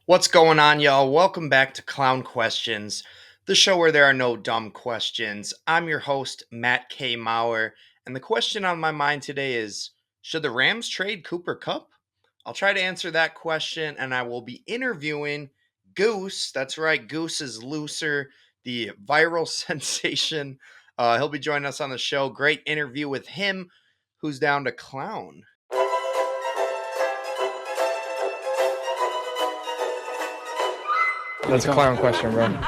What's going on, y'all? Welcome back to Clown Questions, the show where there are no dumb questions. I'm your host, Matt K. Maurer, and the question on my mind today is, should the Rams trade Cooper Kupp? I'll try to answer that question, and I will be interviewing Goose. That's right, Goose is looser, the viral sensation. He'll be joining us on the show. Great interview with him, who's down to clown. That's a clown question, bro.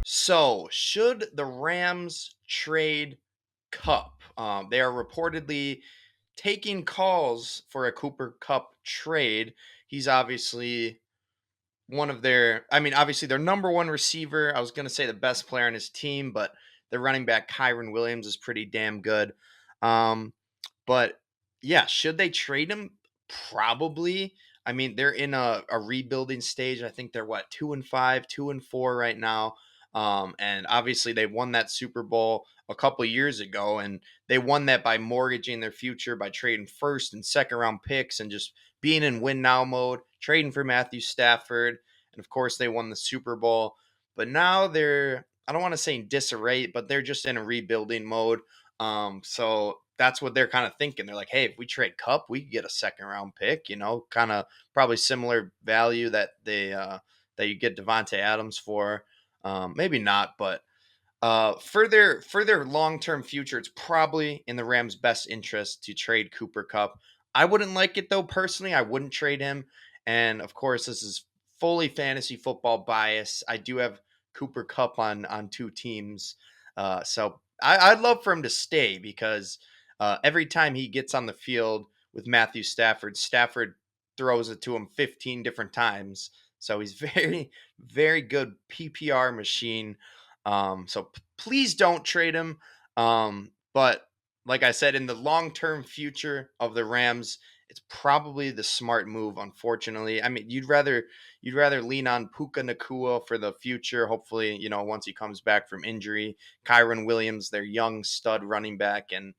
So, should the Rams trade Kupp? They are reportedly taking calls for a Cooper Kupp trade. He's obviously obviously their number one receiver. I was going to say the best player on his team, but their running back, Kyron Williams, is pretty damn good. But yeah, should they trade him? Probably. I mean, they're in a rebuilding stage. I think they're 2-5, 2-4 right now. And obviously they won that Super Bowl a couple years ago, and they won that by mortgaging their future by trading first and second round picks and just being in win now mode, trading for Matthew Stafford, and of course they won the Super Bowl. But now they're, I don't want to say in disarray, but they're just in a rebuilding mode. So that's what they're kind of thinking. They're like, hey, if we trade Kupp, we could get a second round pick, kind of probably similar value that that you get Devontae Adams for. Maybe not, but for their long term future, it's probably in the Rams' best interest to trade Cooper Kupp. I wouldn't like it though personally. I wouldn't trade him, and of course, this is fully fantasy football bias. I do have Cooper Kupp on two teams, so I'd love for him to stay because every time he gets on the field with Matthew Stafford, Stafford throws it to him 15 different times. So he's very good PPR machine. So please don't trade him. But like I said, in the long term future of the Rams, it's probably the smart move. Unfortunately, I mean, you'd rather lean on Puka Nakua for the future. Hopefully, once he comes back from injury, Kyron Williams, their young stud running back, and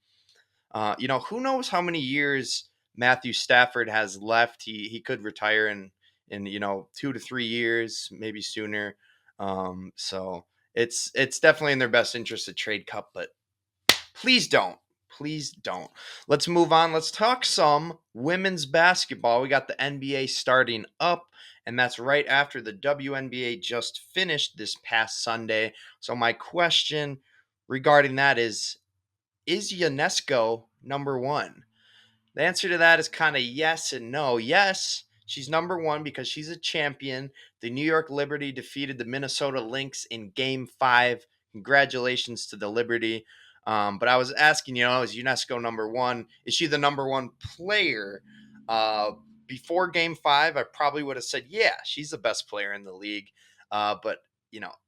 who knows how many years Matthew Stafford has left. He could retire in 2 to 3 years, maybe sooner. So it's definitely in their best interest to trade Kupp, but please don't. Please don't. Let's move on. Let's talk some women's basketball. We got the NBA starting up, and that's right after the WNBA just finished this past Sunday. So my question regarding that is Ionescu number one? The answer to that is kind of yes and no. Yes, she's number one because she's a champion. The New York Liberty defeated the Minnesota Lynx in Game 5. Congratulations to the Liberty. But I was asking, is Ionescu number one? Is she the number one player? Before Game 5, I probably would have said, yeah, she's the best player in the league. But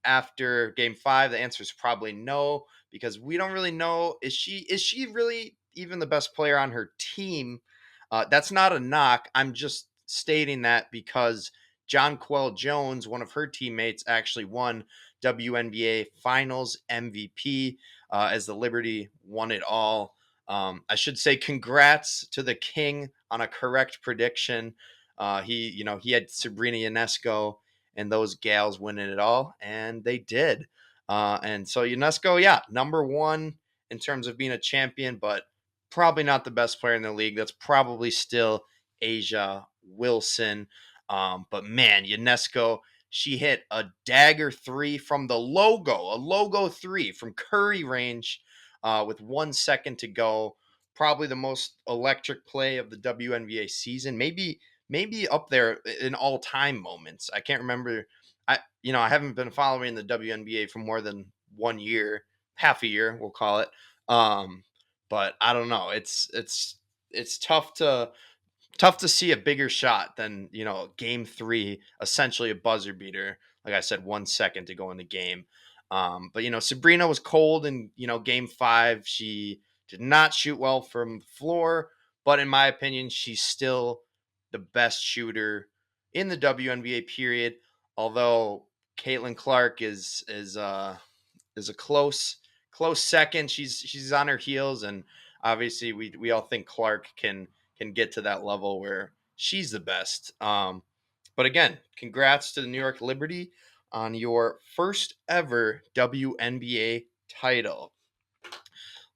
after Game 5, the answer is probably no because we don't really know, is she really even the best player on her team? That's not a knock. I'm just stating that because Jonquel Jones, one of her teammates, actually won WNBA Finals MVP as the Liberty won it all. I should say congrats to the King on a correct prediction. He had Sabrina Ionescu and those gals winning it all, and they did. And so Ionescu, yeah, number one in terms of being a champion, but probably not the best player in the league. That's probably still Asia Wilson. But man, Ionescu, she hit a dagger three from the a logo three from Curry range with 1 second to go. Probably the most electric play of the WNBA season. Maybe up there in all time moments. I can't remember. I haven't been following the WNBA for more than 1 year, half a year, we'll call it. But I don't know. It's tough to see a bigger shot than Game 3, essentially a buzzer beater. Like I said, 1 second to go in the game. But Sabrina was cold in Game 5. She did not shoot well from the floor, but in my opinion, she's still the best shooter in the WNBA period. Although Caitlin Clark is a close second. She's on her heels, and obviously we all think Clark can get to that level where she's the best. But again, congrats to the New York Liberty on your first ever WNBA title.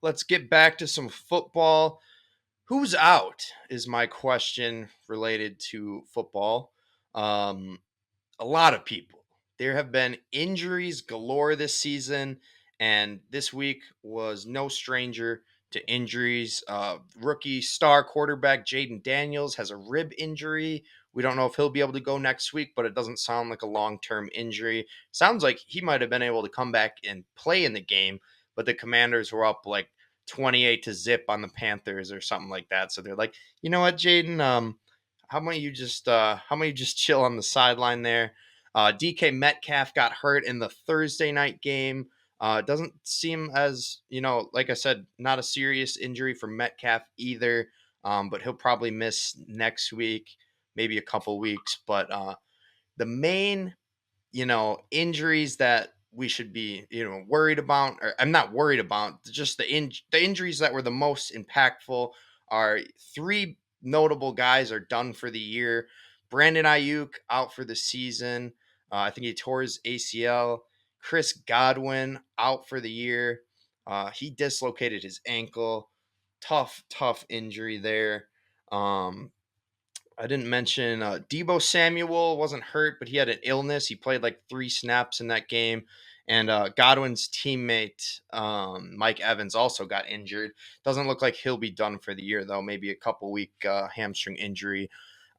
Let's get back to some football. Who's out is my question related to football. Um, a lot of people. There have been injuries galore this season, and this week was no stranger to injuries. Rookie star quarterback Jaden Daniels has a rib injury. We don't know if he'll be able to go next week, but it doesn't sound like a long term injury. Sounds like he might have been able to come back and play in the game, but the Commanders were up like 28-0 on the Panthers or something like that. So they're like, you know what, Jaden, how about you just chill on the sideline there? DK Metcalf got hurt in the Thursday night game. Doesn't seem as, like I said, not a serious injury for Metcalf either. But he'll probably miss next week, maybe a couple weeks. But the main injuries that we should be, worried about, or I'm not worried about, just the injuries that were the most impactful are three notable guys are done for the year. Brandon Ayuk out for the season. I think he tore his ACL. Chris Godwin out for the year. He dislocated his ankle. Tough injury there. I didn't mention Debo Samuel wasn't hurt, but he had an illness. He played like 3 snaps in that game. And Godwin's teammate, Mike Evans, also got injured. Doesn't look like he'll be done for the year, though. Maybe a couple week hamstring injury.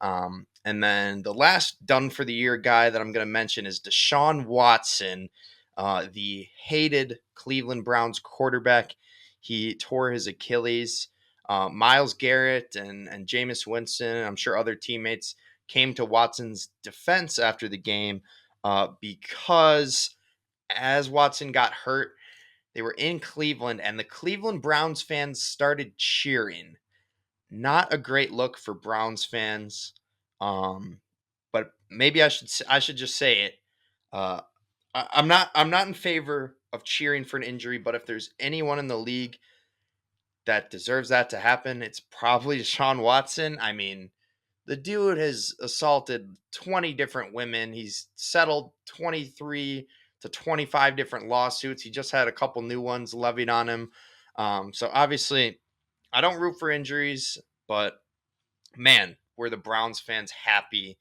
And then the last done for the year guy that I'm going to mention is Deshaun Watson, the hated Cleveland Browns quarterback. He tore his Achilles. Myles Garrett and Jameis Winston, I'm sure other teammates, came to Watson's defense after the game because as Watson got hurt, they were in Cleveland and the Cleveland Browns fans started cheering. Not a great look for Browns fans, but maybe I should just say it. Uh, I'm not in favor of cheering for an injury, but if there's anyone in the league that deserves that to happen, it's probably Deshaun Watson. I mean, the dude has assaulted 20 different women. He's settled 23 to 25 different lawsuits. He just had a couple new ones levied on him. So obviously, I don't root for injuries, but man, were the Browns fans happy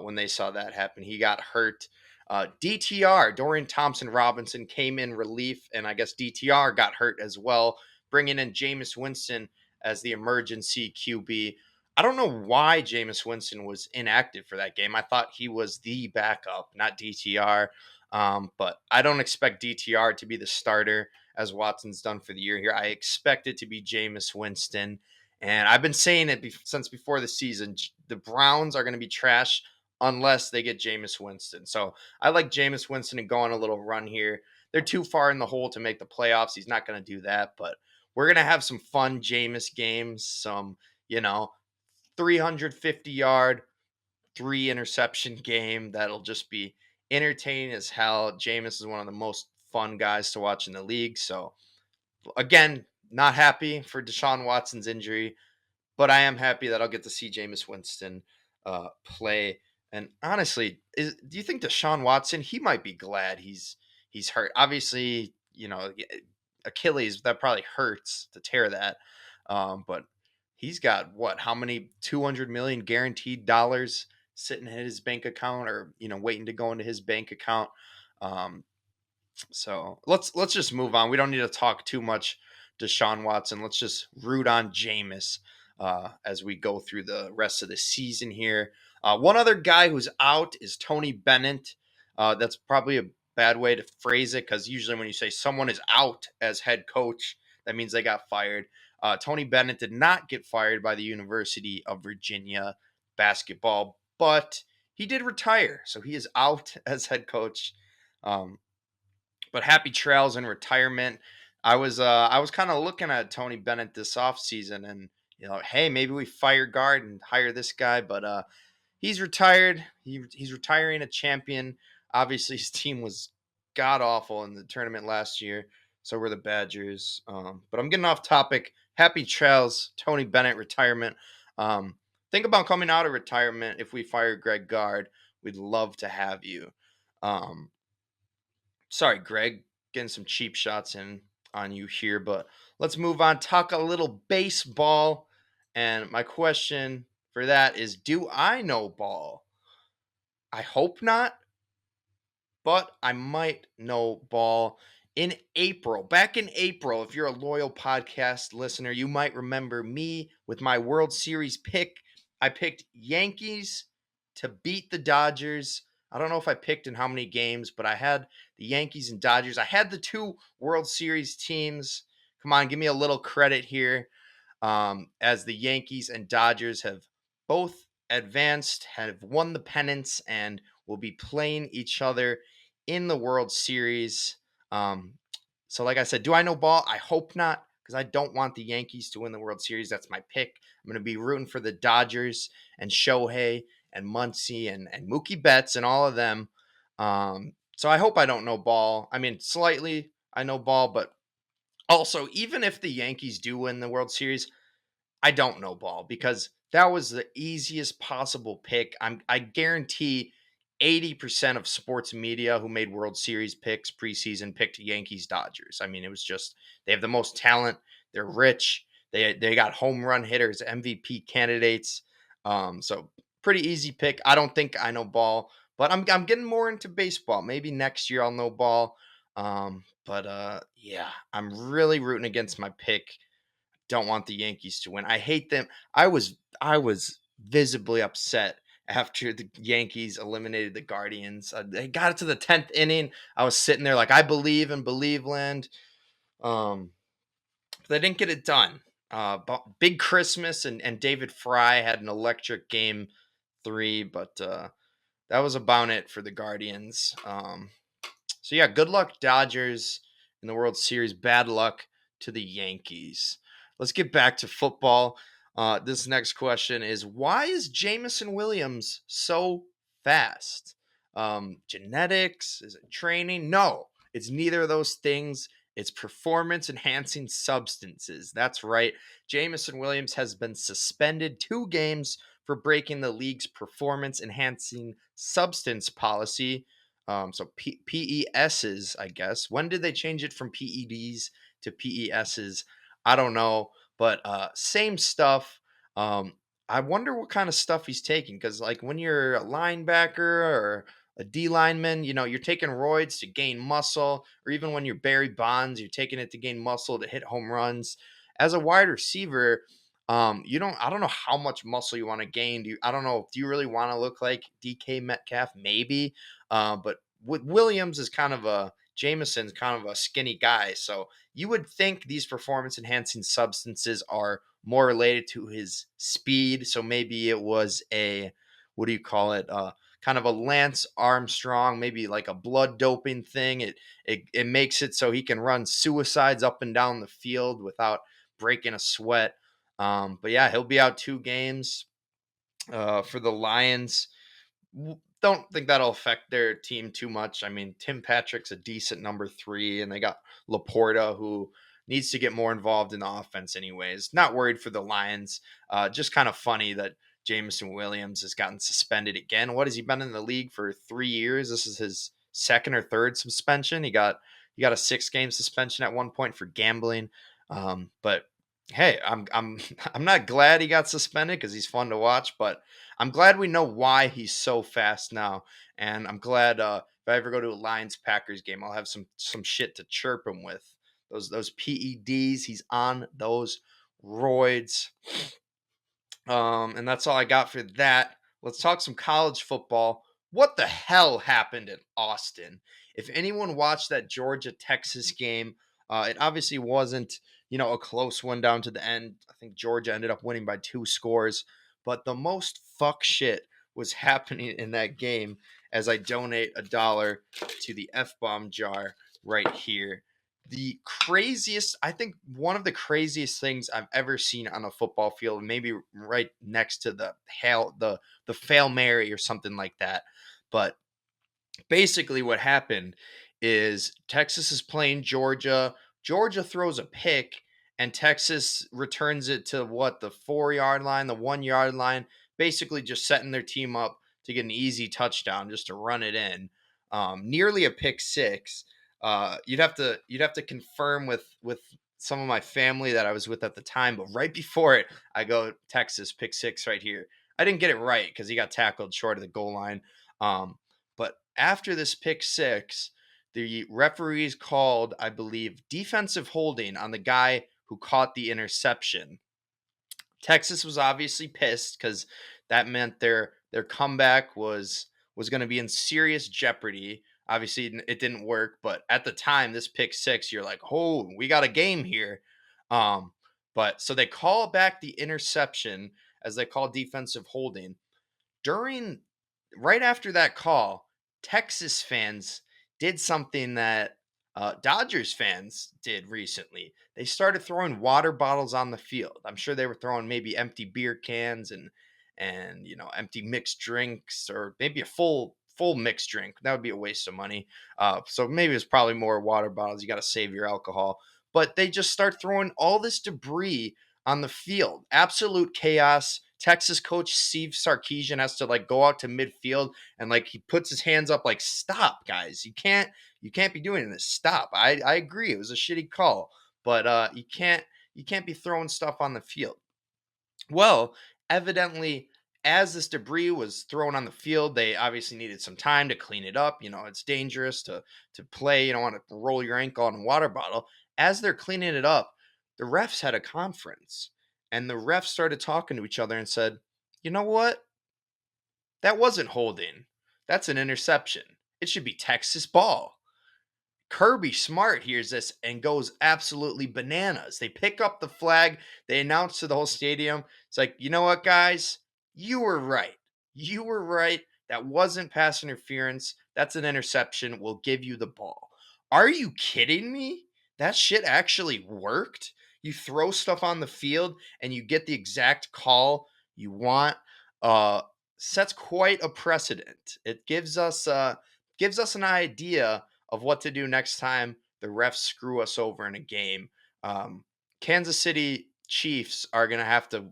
when they saw that happen. He got hurt. DTR, Dorian Thompson Robinson, came in relief, and I guess DTR got hurt as well, bringing in Jameis Winston as the emergency QB. I don't know why Jameis Winston was inactive for that game. I thought he was the backup, not DTR. But I don't expect DTR to be the starter as Watson's done for the year here. I expect it to be Jameis Winston. And I've been saying it since before the season. The Browns are going to be trash unless they get Jameis Winston. So I like Jameis Winston to go on a little run here. They're too far in the hole to make the playoffs. He's not going to do that, but we're going to have some fun Jameis games, some, 350-yard, 3 interception game that'll just be entertaining as hell. Jameis is one of the most fun guys to watch in the league. So again, not happy for Deshaun Watson's injury, but I am happy that I'll get to see Jameis Winston play. And honestly, do you think Deshaun Watson, he might be glad he's hurt? Obviously, Achilles, that probably hurts to tear that. But he's got what? How many 200 million guaranteed dollars sitting in his bank account, or waiting to go into his bank account? Um, so let's just move on. We don't need to talk too much Deshaun Watson. Let's just root on Jameis as we go through the rest of the season here. One other guy who's out is Tony Bennett. That's probably a bad way to phrase it, because usually when you say someone is out as head coach, that means they got fired. Tony Bennett did not get fired by the University of Virginia basketball, but he did retire. So he is out as head coach. But happy trails in retirement. I was kind of looking at Tony Bennett this offseason, and hey, maybe we fire guard and hire this guy, but he's retired. He's retiring a champion. Obviously, his team was god awful in the tournament last year. So were the Badgers. But I'm getting off topic. happy trails, Tony Bennett retirement. Um, think about coming out of retirement if we fire Greg Gard. We'd love to have you. Um, sorry, Greg, getting some cheap shots in on you here, but let's move on. Talk a little baseball. And my question for that is, do I know ball? I hope not, but I might know ball in April. Back in April, if you're a loyal podcast listener, you might remember me with my World Series pick. I picked Yankees to beat the Dodgers. I don't know if I picked in how many games, but I had the Yankees and Dodgers. I had the two World Series teams. Come on, give me a little credit here. As the Yankees and Dodgers have both advanced, have won the pennants, and will be playing each other in the World Series. Um, so, like I said, do I know ball? I hope not, because I don't want the Yankees to win the World Series. That's my pick. I'm going to be rooting for the Dodgers and Shohei and Muncy and Mookie Betts and all of them. So I hope I don't know ball. I mean, slightly I know ball, but also, even if the Yankees do win the World Series, I don't know ball because that was the easiest possible pick. I guarantee 80% of sports media who made World Series picks preseason picked Yankees Dodgers. I mean, it was just they have the most talent, they're rich, they got home run hitters, MVP candidates. So pretty easy pick. I don't think I know ball, but I'm getting more into baseball. Maybe next year I'll know ball. But yeah, I'm really rooting against my pick. Don't want the Yankees to win. I hate them. I was visibly upset after the Yankees eliminated the Guardians. They got it to the 10th inning. I was sitting there like I believe in Believeland. Um, but they didn't get it done. But Big Christmas and David Fry had an electric game 3, but that was about it for the Guardians. So yeah, good luck Dodgers in the World Series. Bad luck to the Yankees. Let's get back to football. This next question is, why is Jameson Williams so fast? Genetics? Is it training? No, it's neither of those things. It's performance enhancing substances. That's right. Jameson Williams has been suspended 2 games for breaking the league's performance enhancing substance policy. So PESs, I guess. When did they change it from PEDs to PESs? I don't know, but same stuff. Um, I wonder what kind of stuff he's taking because, like, when you're a linebacker or a D lineman, you're taking roids to gain muscle, or even when you're Barry Bonds, you're taking it to gain muscle to hit home runs. As a wide receiver, I don't know how much muscle you want to gain. I don't know. Do you really want to look like DK Metcalf? Maybe. But with Williams is kind of Jameson's kind of a skinny guy. So you would think these performance enhancing substances are more related to his speed. So maybe it was what do you call it? Kind of a Lance Armstrong, maybe like a blood doping thing. It makes it so he can run suicides up and down the field without breaking a sweat. But yeah, he'll be out 2 games for the Lions. Don't think that'll affect their team too much. I mean, Tim Patrick's a decent number 3, and they got Laporta, who needs to get more involved in the offense anyways. Not worried for the Lions. Just kind of funny that Jameson Williams has gotten suspended again. What has he been in the league for 3 years? This is his second or third suspension. He got a 6-game suspension at one point for gambling. But hey, I'm I'm not glad he got suspended because he's fun to watch, but I'm glad we know why he's so fast now, and I'm glad if I ever go to a Lions Packers game, I'll have some shit to chirp him with. Those PEDs, he's on those roids. And that's all I got for that. Let's talk some college football. What the hell happened in Austin? If anyone watched that Georgia Texas game, it obviously wasn't, a close one down to the end. I think Georgia ended up winning by 2 scores, but the most fuck shit was happening in that game as I donate $1 to the F bomb jar right here. The craziest, I think one of the craziest things I've ever seen on a football field, maybe right next to the Fail Mary or something like that. But basically what happened is Texas is playing Georgia. Georgia throws a pick, and Texas returns it to what, the 4 yard line, the 1 yard line, basically just setting their team up to get an easy touchdown just to run it in. Nearly a pick six. You'd have to confirm with some of my family that I was with at the time, but right before it, I go Texas pick six right here. I didn't get it right because he got tackled short of the goal line. But after this pick six, the referees called, I believe, defensive holding on the guy who caught the interception. Texas was obviously pissed because that meant their comeback was going to be in serious jeopardy. Obviously, it didn't work, but at the time, this pick six, you're like, oh, we got a game here. Um, but so they call back the interception as they call defensive holding. During Right after that call, Texas fans did something that Dodgers fans did recently. They started throwing water bottles on the field. I'm sure they were throwing maybe empty beer cans and empty mixed drinks, or maybe a full mixed drink. That would be a waste of money. So maybe it's probably more water bottles. You got to save your alcohol. But they just start throwing all this debris on the field. Absolute chaos. Texas coach Steve Sarkisian has to like go out to midfield and like he puts his hands up like, stop, guys. You can't be doing this. Stop. I agree. It was a shitty call, but you can't be throwing stuff on the field. Well, evidently, as this debris was thrown on the field, they obviously needed some time to clean it up. It's dangerous to play. You don't want to roll your ankle on a water bottle. As they're cleaning it up, the refs had a conference, and the refs started talking to each other and said, "You know what? That wasn't holding. That's an interception. It should be Texas ball." Kirby Smart hears this and goes absolutely bananas. They pick up the flag. They announce to the whole stadium. It's like, you know what, guys? You were right. You were right. That wasn't pass interference. That's an interception. We'll give you the ball. Are you kidding me? That shit actually worked. You throw stuff on the field and you get the exact call you want. Uh, Sets quite a precedent. It gives us an idea of what to do next time the refs screw us over in a game. Um, Kansas City Chiefs are going to have to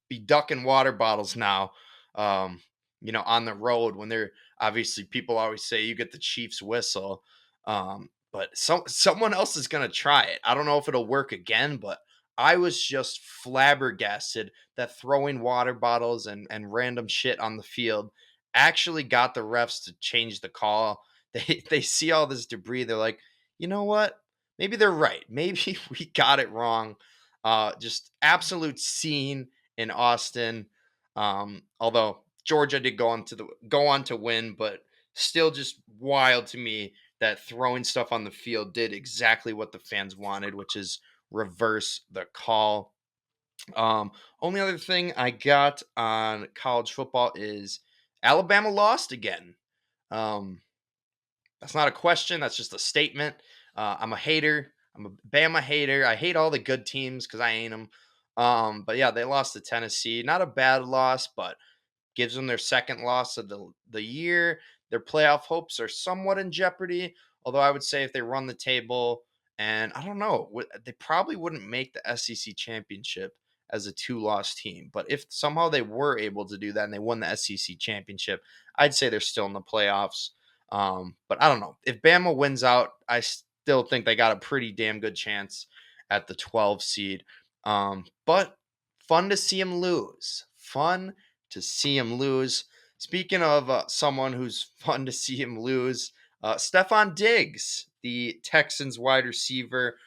be ducking water bottles now, on the road when they're obviously, people always say you get the Chiefs whistle. But someone else is going to try it. I don't know if it'll work again, but I was just flabbergasted that throwing water bottles and random shit on the field actually got the refs to change the call. They see all this debris. They're like, you know what? Maybe they're right. Maybe we got it wrong. Just absolute scene in Austin. Although Georgia did go on to win, but still just wild to me that throwing stuff on the field did exactly what the fans wanted, which is reverse the call. Only other thing I got on college football is Alabama lost again. Um, that's not a question. That's just a statement. I'm a hater. I'm a Bama hater. I hate all the good teams because I ain't them. But yeah, they lost to Tennessee. Not a bad loss, but gives them their second loss of the year. Their playoff hopes are somewhat in jeopardy. Although I would say if they run the table, and I don't know, they probably wouldn't make the SEC championship as a two-loss team. But if somehow they were able to do that and they won the SEC championship, I'd say they're still in the playoffs. But I don't know. If Bama wins out, I still think they got a pretty damn good chance at the 12 seed. But fun to see them lose. Fun to see him lose. Speaking of someone who's fun to see him lose, Stefon Diggs, the Texans wide receiver,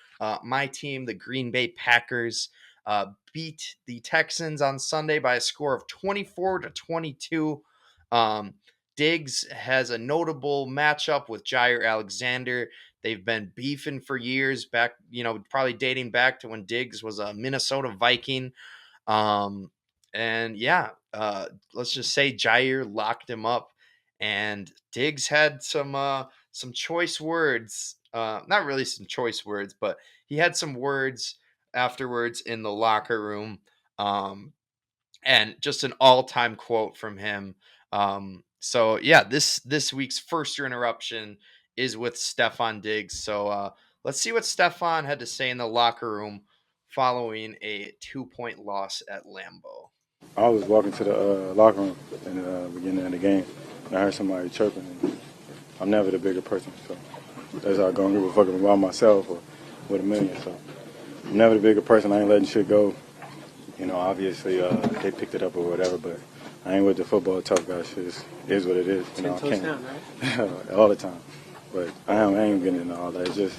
my team, the Green Bay Packers, beat the Texans on Sunday by a score of 24-22. Diggs has a notable matchup with Jair Alexander. They've been beefing for years back, probably dating back to when Diggs was a Minnesota Viking. Um, and yeah, let's just say Jair locked him up, and Diggs had some choice words. Not really some choice words, but he had some words afterwards in the locker room. And just an all-time quote from him. So yeah, this week's first interruption is with Stefon Diggs. So let's see what Stefon had to say in the locker room following a 2-point loss at Lambeau? I was walking to the locker room in the beginning of the game, and I heard somebody chirping. And I'm never the bigger person, so that's how I go and give a fuck about myself or with a million. So I'm never the bigger person. I ain't letting shit go. You know, obviously they picked it up or whatever, but I ain't with the football tough guy shit. It is what it is. You know, I can't Down, right? all the time. But I ain't getting into all that. It's just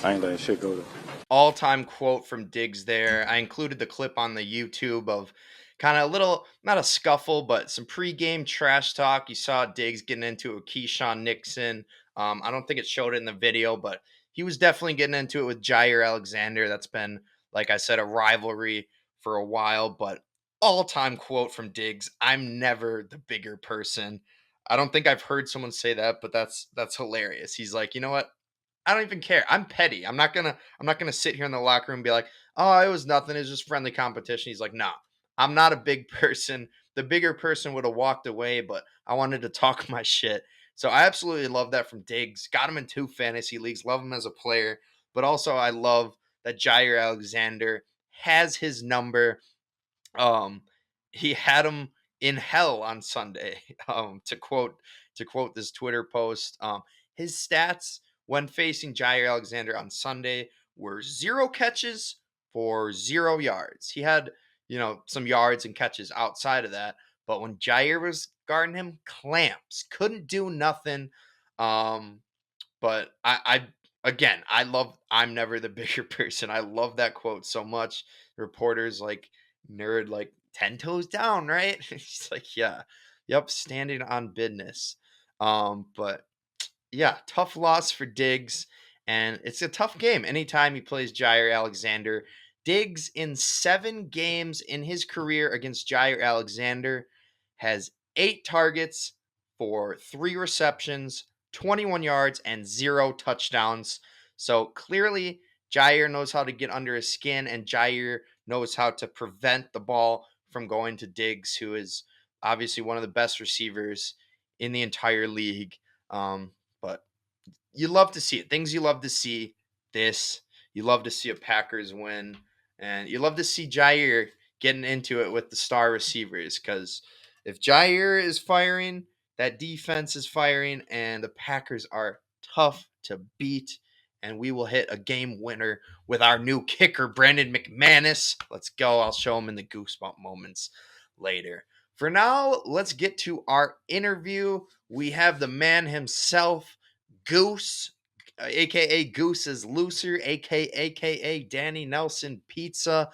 I ain't letting shit go though. All-time quote from Diggs there. I included the clip on the YouTube of kind of a little, not a scuffle, but some pregame trash talk. You saw Diggs getting into it with Keyshawn Nixon. I don't think it showed it in the video, but he was definitely getting into it with Jair Alexander. That's been, like I said, a rivalry for a while. But all-time quote from Diggs: "I'm never the bigger person." I don't think I've heard someone say that, but that's hilarious. He's like, you know what? I don't even care. I'm petty. I'm not gonna sit here in the locker room and be like, oh, it was nothing. It was just friendly competition. He's like, no, I'm not a big person. The bigger person would have walked away, but I wanted to talk my shit. So I absolutely love that from Diggs. Got him in 2 fantasy leagues. Love him as a player, but also I love that Jair Alexander has his number. um, he had him in hell on Sunday. To quote this Twitter post, his stats when facing Jair Alexander on Sunday were 0 catches for 0 yards. He had, some yards and catches outside of that, but when Jair was guarding him, clamps, couldn't do nothing. Um, but again, I love "I'm never the bigger person." I love that quote so much. Reporters like nerd like 10 toes down, right? He's like, yeah, yep, standing on business. But yeah, tough loss for Diggs, and it's a tough game anytime he plays Jair Alexander. Diggs in 7 games in his career against Jair Alexander has 8 targets for 3 receptions, 21 yards, and 0 touchdowns. So clearly, Jair knows how to get under his skin, and Jair knows how to prevent the ball from going to Diggs, who is obviously one of the best receivers in the entire league. But you love to see it. Things you love to see. This you love to see a Packers win, and you love to see Jair getting into it with the star receivers. Because if Jair is firing, that defense is firing, and the Packers are tough to beat. And we will hit a game winner with our new kicker, Brandon McManus. Let's go. I'll show him in the Goosebump moments later. For now, let's get to our interview. We have the man himself, Goose, aka Goose is Looser, aka Danny Nelson Pizza.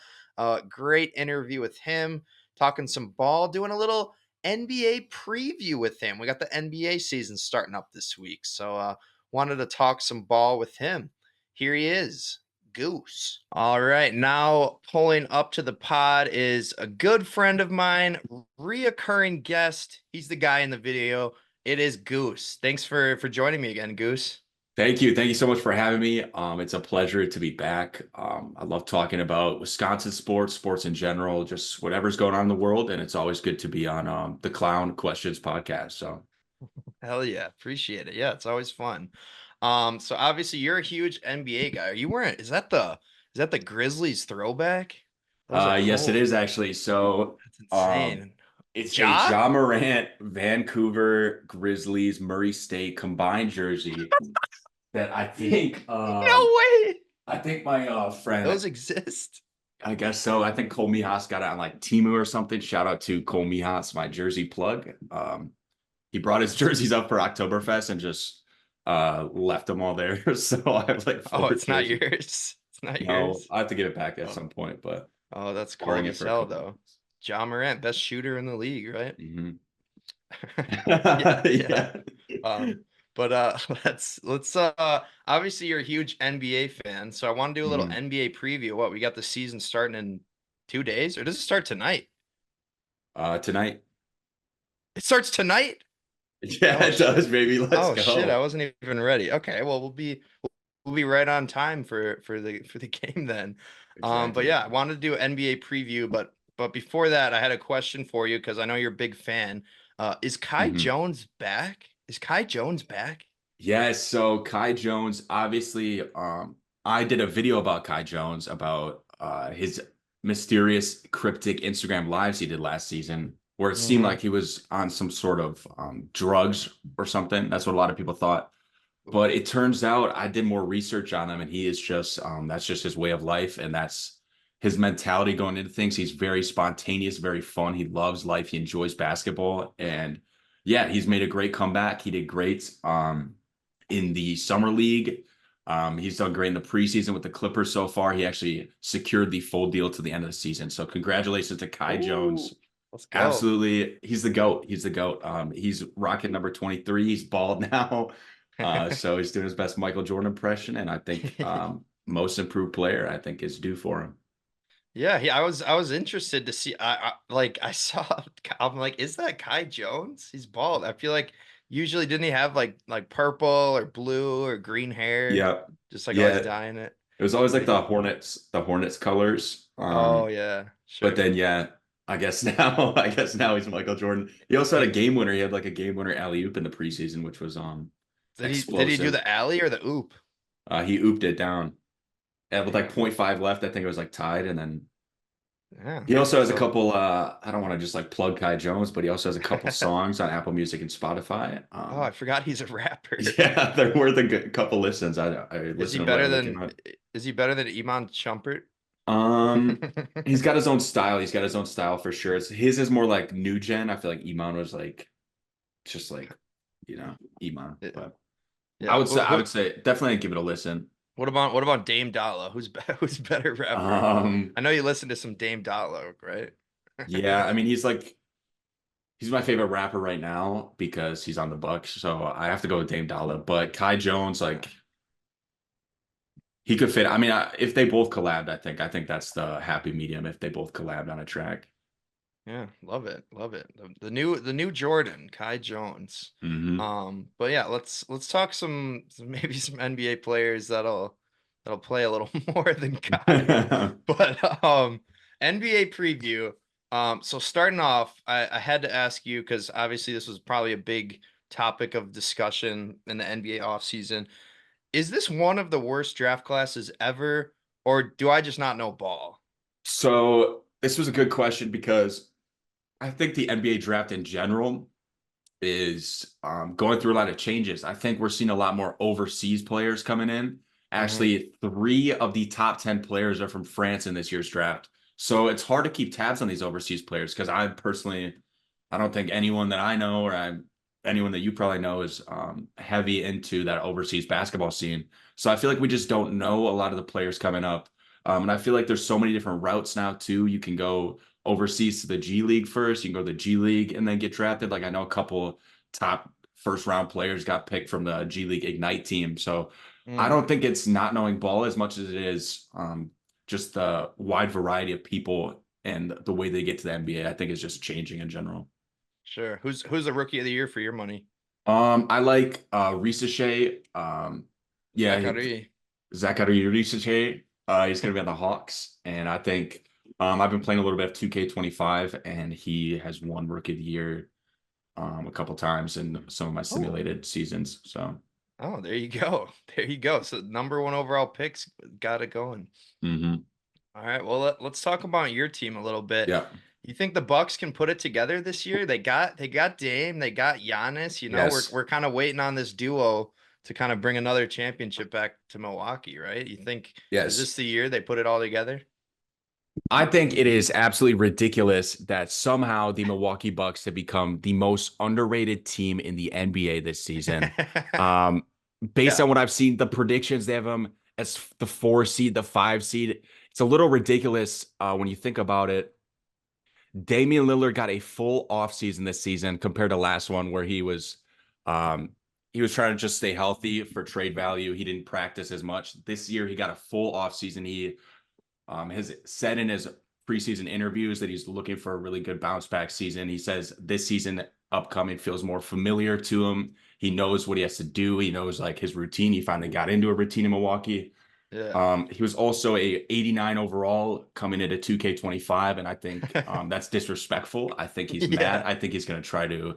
Great interview with him, talking some ball, doing a little NBA preview with him. We got the NBA season starting up this week, so wanted to talk some ball with him. Here he is, Goose. All right, now pulling up to the pod is a good friend of mine, reoccurring guest. He's the guy in the video. It is Goose. Thanks for joining me again, Goose. Thank you. Thank you so much for having me. It's a pleasure to be back. I love talking about Wisconsin sports, sports in general, just whatever's going on in the world. And it's always good to be on the Clown Questions podcast. So, Hell yeah, appreciate it. Yeah, it's always fun. So obviously you're a huge NBA guy. Are you wearing? Is that the Grizzlies throwback? Those are yes, it cool. is actually. So, That's um, insane. it's a Ja? Ja Morant, Vancouver Grizzlies, Murray State combined jersey that No way. I think my friend Those exist. I guess so. I think Cole Mijas got it on like Timu or something. Shout out to Cole Mijas, my jersey plug. He brought his jerseys up for Oktoberfest and just left them all there. So I have like Oh, four it's not jerseys. yours. It's not No, yours. I have to give it back at Oh, some point, but oh, that's borrowing cool it as for a hell couple though. months. Ja Morant, best shooter in the league, right? Hmm. Yeah, yeah. Yeah. Um, but let's obviously you're a huge NBA fan, so I want to do a little Mhm. NBA preview. What, we got the season starting in 2 days, or does it start tonight? Tonight. It starts tonight. Yeah, Oh it does, shit. baby. Let's Oh shit, I go. wasn't even ready. Okay, well we'll be right on time for the game then. But Exactly. yeah, I wanted to do an NBA preview, but before that, I had a question for you because I know you're a big fan. Is Kai Mhm. Jones back? Is Kai Jones back? Yes, so Kai Jones, obviously, I did a video about Kai Jones about his mysterious cryptic Instagram lives he did last season, where it seemed Mm-hmm. like he was on some sort of drugs or something. That's what a lot of people thought. But it turns out I did more research on him, and he is just that's just his way of life, and that's his mentality going into things. He's very spontaneous, very fun. He loves life. He enjoys basketball, and yeah, he's made a great comeback. He did great in the summer league. He's done great in the preseason with the Clippers so far. He actually secured the full deal to the end of the season. So congratulations to Kai Ooh, Jones. let's go. Absolutely. He's the GOAT. He's the GOAT. He's rocking number 23. He's bald now. So he's doing his best Michael Jordan impression. And I think most improved player, I think, is due for him. Yeah, I was interested to see. Like I saw. I'm like, is that Kai Jones? He's bald. I feel like usually didn't he have like purple or blue or green hair? Yeah. Just like always Yeah. dyeing it. It was always like But the Hornets colors. oh yeah, But sure. then yeah, I guess now he's Michael Jordan. He also had a game winner. He had like a game winner alley oop in the preseason, which was Did he do explosive. the alley or the oop? He ooped it down. And with like point 0.5 left, I think it was like tied. And then Yeah. he also has a So couple I don't want to just like plug Kai Jones, but he also has a couple songs on Apple Music and Spotify. oh, I forgot he's a rapper. Yeah, they're worth a good couple listens. I Is he listen to better whatever they came than out. is he better than Iman Shumpert? Um, he's got his own style. He's got his own style for sure. His is more like new gen. I feel like Iman was like just like, Iman. Yeah. But I Yeah. would say I would say definitely give it a listen. What about Dame Dalla? Who's better rapper? Um, I know you listen to some Dame Dalla, right? yeah, I mean he's my favorite rapper right now because he's on the Bucks. So I have to go with Dame Dollar. But Kai Jones, like he could fit. I mean, if they both collabed, I think that's the happy medium if they both collabed on a track. Yeah, love it, love it. The new Jordan, Kai Jones. Hmm. But yeah, let's talk maybe some NBA players that'll play a little more than Kai. But NBA preview. So starting off, I had to ask you because obviously this was probably a big topic of discussion in the NBA offseason. Is this one of the worst draft classes ever, or do I just not know ball? So this was a good question because I think the NBA draft in general is going through a lot of changes. I think we're seeing a lot more overseas players coming in. Hmm. Actually, 3 of the top 10 players are from France in this year's draft. So it's hard to keep tabs on these overseas players because I don't think anyone that I know anyone that you probably know is heavy into that overseas basketball scene. So I feel like we just don't know a lot of the players coming up. And I feel like there's so many different routes now too. You can go overseas to the G League first. You can go to the G League and then get drafted. Like I know a couple top first round players got picked from the G League Ignite team. So I Mm, don't think it's not knowing ball as much as it is just the wide variety of people and the way they get to the NBA. I think is just changing in general. sure. Who's the rookie of the year for your money? I like Risache. Yeah, Zachary. Zachary Risache. He's gonna be on the Hawks, and I think I've been playing a little bit of 2K25, and he has won Rookie of the Year a couple times in some of my Oh, simulated seasons. So, oh, there you go. There you go. So number one overall picks got it going. mhm. All right. Well, let's talk about your team a little bit. Yeah, You think the Bucks can put it together this year? They got Dame, they got Giannis. We're yes, we're kind of waiting on this duo to kind of bring another championship back to Milwaukee, right? You think is yes. this the year they put it all together? I think it is absolutely ridiculous that somehow the Milwaukee Bucks have become the most underrated team in the NBA this season. Um, Based Yeah. on what I've seen, the predictions they have them as the 4 seed, the 5 seed. It's a little ridiculous when you think about it. Damian Lillard got a full offseason this season compared to last one where um, he was trying to just stay healthy for trade value. He didn't practice as much. This year he got a full offseason. He has said in his preseason interviews that he's looking for a really good bounce back season. He says this season upcoming feels more familiar to him. He knows what he has to do. He knows like his routine. He finally got into a routine in Milwaukee. Yeah. He was also a 89 overall coming into 2K25, and I think that's disrespectful. I think he's mad. Yeah. I think he's going to try to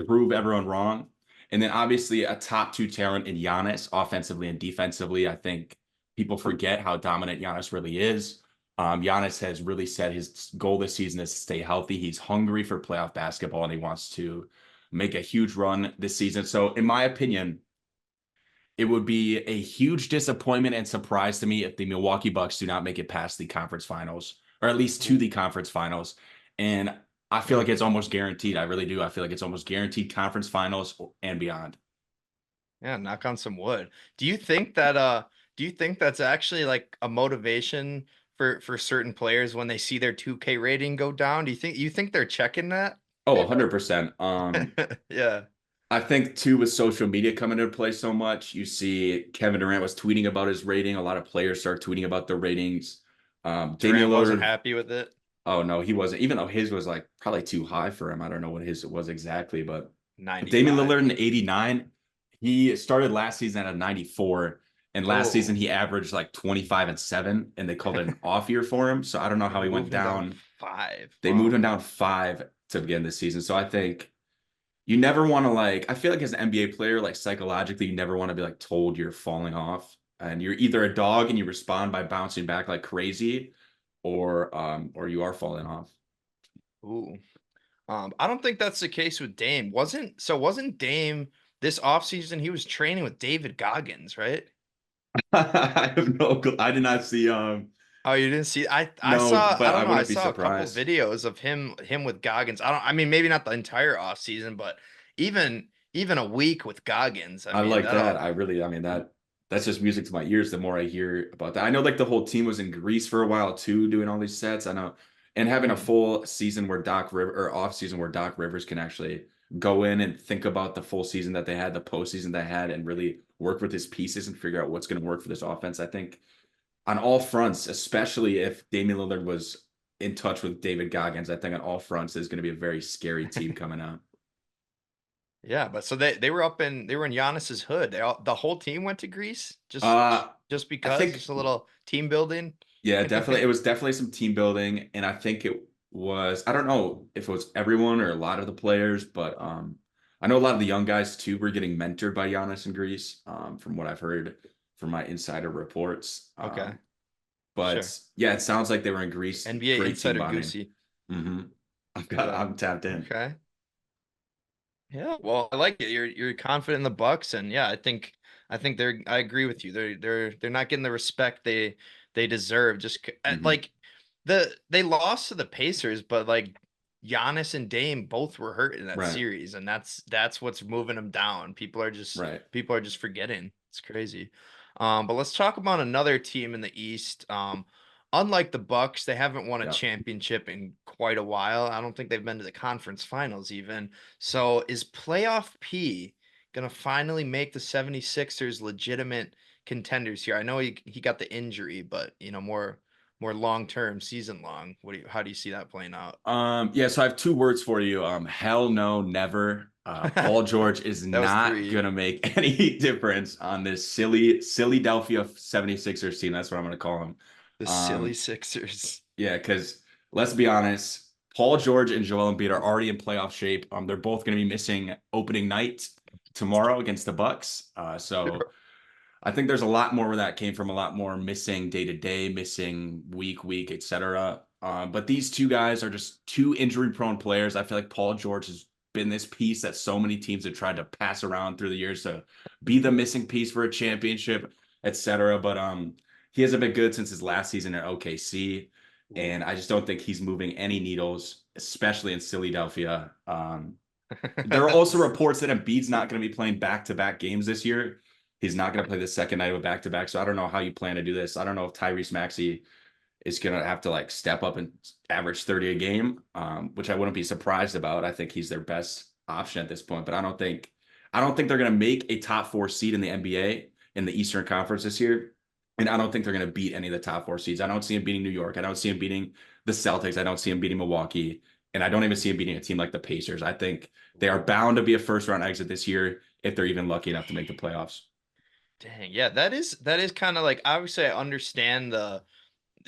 prove everyone wrong. And then obviously a top 2 talent in Giannis, offensively and defensively. I think people forget how dominant Giannis really is. Giannis has really said his goal this season is to stay healthy. He's hungry for playoff basketball and he wants to make a huge run this season. So, in my opinion, it would be a huge disappointment and surprise to me if the Milwaukee Bucks do not make it past the conference finals, or at least to Ooh. the conference finals. And I feel like Mm. it's almost guaranteed. I really do. I feel like it's almost guaranteed conference finals and beyond. Yeah, knock on some wood. Do you think that's actually like a motivation for certain players when they see their 2K rating go down? Do you think they're checking that? Oh, 100%. Yeah. I think too with social media coming into play so much, you see Kevin Durant was tweeting about his rating. A lot of players start tweeting about their ratings. Damian Durant wasn't Lillard, happy with it. oh no, he wasn't. Even though his was like probably too high for him. I don't know what his was exactly, but Damian 95. Lillard in 89, he started last season at a 94. And last season Oh. he averaged like 25 and 7, and they called it an off year for him. So I don't know They how he went moved him down down. 5. They moved Wow. him down 5 to begin this season. So I think you never want to like, I feel like as an NBA player, like psychologically, you never want to be like told you're falling off. And you're either a dog and you respond by bouncing back like crazy, or you are falling off. Ooh. I don't think that's the case with Dame. Wasn't Dame this offseason he was training with David Goggins, right? I have no clue. I did not see Oh, you didn't see I no, saw I but I don't know, I wouldn't be saw a couple surprised. videos of him with Goggins. I mean maybe not the entire off season, but even a week with Goggins. I I mean, like that. that'll I mean that's just music to my ears the more I hear about that. I know like the whole team was in Greece for a while too, doing all these sets. I know, and having a mm, full season where Doc River or off season where Doc Rivers can actually go in and think about the full season that they had, the postseason they had, and really work with his pieces and figure out what's going to work for this offense. I think on all fronts, especially if Damian Lillard was in touch with David Goggins, I think on all fronts is going to be a very scary team coming out. yeah, but so they were in Giannis's hood. The whole team went to Greece Uh, just I because, just think a little team building. yeah, definitely. It was definitely some team building, and I think it was. I don't know if it was everyone or a lot of the players, but I know a lot of the young guys too were getting mentored by Giannis in Greece, from what I've heard from my insider reports. Okay, sure. But yeah, it sounds like they were in Greece. NBA Great team insider bonding. Goosey. hmm Yeah. I'm tapped in. Okay. Yeah, well, I like it. You're confident in the Bucks, and yeah, I think I agree with you. They're not getting the respect they deserve. hmm Like they lost to the Pacers, but like Giannis and Dame both were hurt in that Right, series, and that's what's moving them down. right. People are just forgetting. It's crazy. But let's talk about another team in the East. Unlike the Bucks, they haven't won a Yeah. championship in quite a while. I don't think they've been to the conference finals even. So is playoff P going to finally make the 76ers legitimate contenders here? I know he got the injury, but more long-term, season long. How do you see that playing out? Yeah, so I have two words for you. Hell no, never. Paul George is That was not 3. gonna make any difference on this silly Delphia 76ers team. That's what I'm gonna call him. The silly Um, Sixers. yeah, because let's be honest, Paul George and Joel Embiid are already in playoff shape. They're both gonna be missing opening night tomorrow against the Bucks. So I think there's a lot more where that came from, a lot more missing day to day, missing week, etc. But these two guys are just two injury prone players. I feel like Paul George has been this piece that so many teams have tried to pass around through the years to be the missing piece for a championship, etc. But he hasn't been good since his last season at OKC, and Ooh. I just don't think he's moving any needles, especially in Philadelphia. There are also reports that Embiid's not going to be playing back-to-back games this year. He's not going to play the second night of a back-to-back. So I don't know how you plan to do this. I don't know if Tyrese Maxey is going to have to like step up and average 30 a game, which I wouldn't be surprised about. I think he's their best option at this point, but I don't think they're going to make a top 4 seed in the NBA in the Eastern Conference this year. And I don't think they're going to beat any of the top 4 seeds. I don't see him beating New York. I don't see him beating the Celtics. I don't see him beating Milwaukee. And I don't even see him beating a team like the Pacers. I think they are bound to be a first round exit this year if they're even lucky enough to make the playoffs. Dang, yeah, that is kind of like obviously I understand the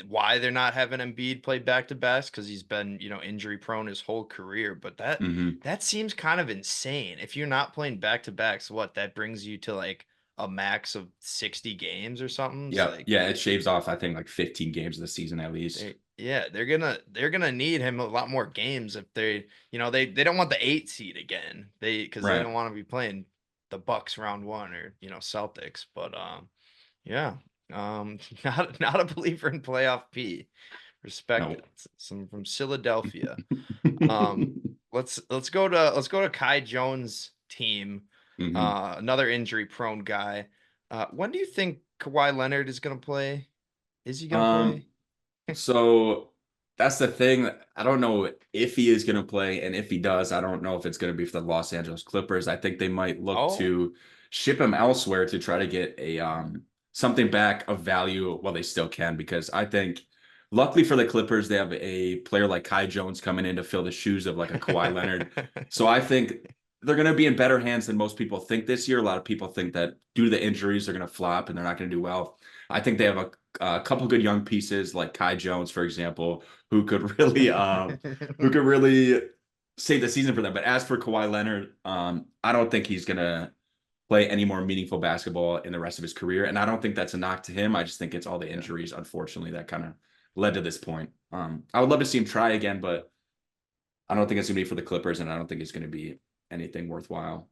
why they're not having Embiid play back to backs because he's been, injury prone his whole career. But hmm that seems kind of insane. If you're not playing back to backs, what that brings you to like a max of 60 games or something. It's Yeah, like yeah, it shaves off I think like 15 games of the season at least. they're gonna need him a lot more games if they don't want the 8 seed again. Because they Right. don't want to be playing the Bucks round one or Celtics. But yeah, not a believer in playoff P. Respect No. it. Some from Philadelphia. Um, let's go to Kai Jones' team. hmm Another injury prone guy. When do you think Kawhi Leonard is gonna play? Is he gonna Um, play? so that's the thing. I don't know if he is going to play, and if he does, I don't know if it's going to be for the Los Angeles Clippers. I think they might look Oh, to ship him elsewhere to try to get a something back of value while they still can. Because I think, luckily for the Clippers, they have a player like Kai Jones coming in to fill the shoes of like a Kawhi Leonard. So I think they're going to be in better hands than most people think this year. A lot of people think that due to the injuries, they're going to flop and they're not going to do well. I think they have a couple good young pieces like Kai Jones, for example, who could really save the season for them. But as for Kawhi Leonard, I don't think he's gonna play any more meaningful basketball in the rest of his career. And I don't think that's a knock to him. I just think it's all the yeah, injuries, unfortunately, that kind of led to this point. I would love to see him try again, but I don't think it's gonna be for the Clippers, and I don't think it's gonna be anything worthwhile.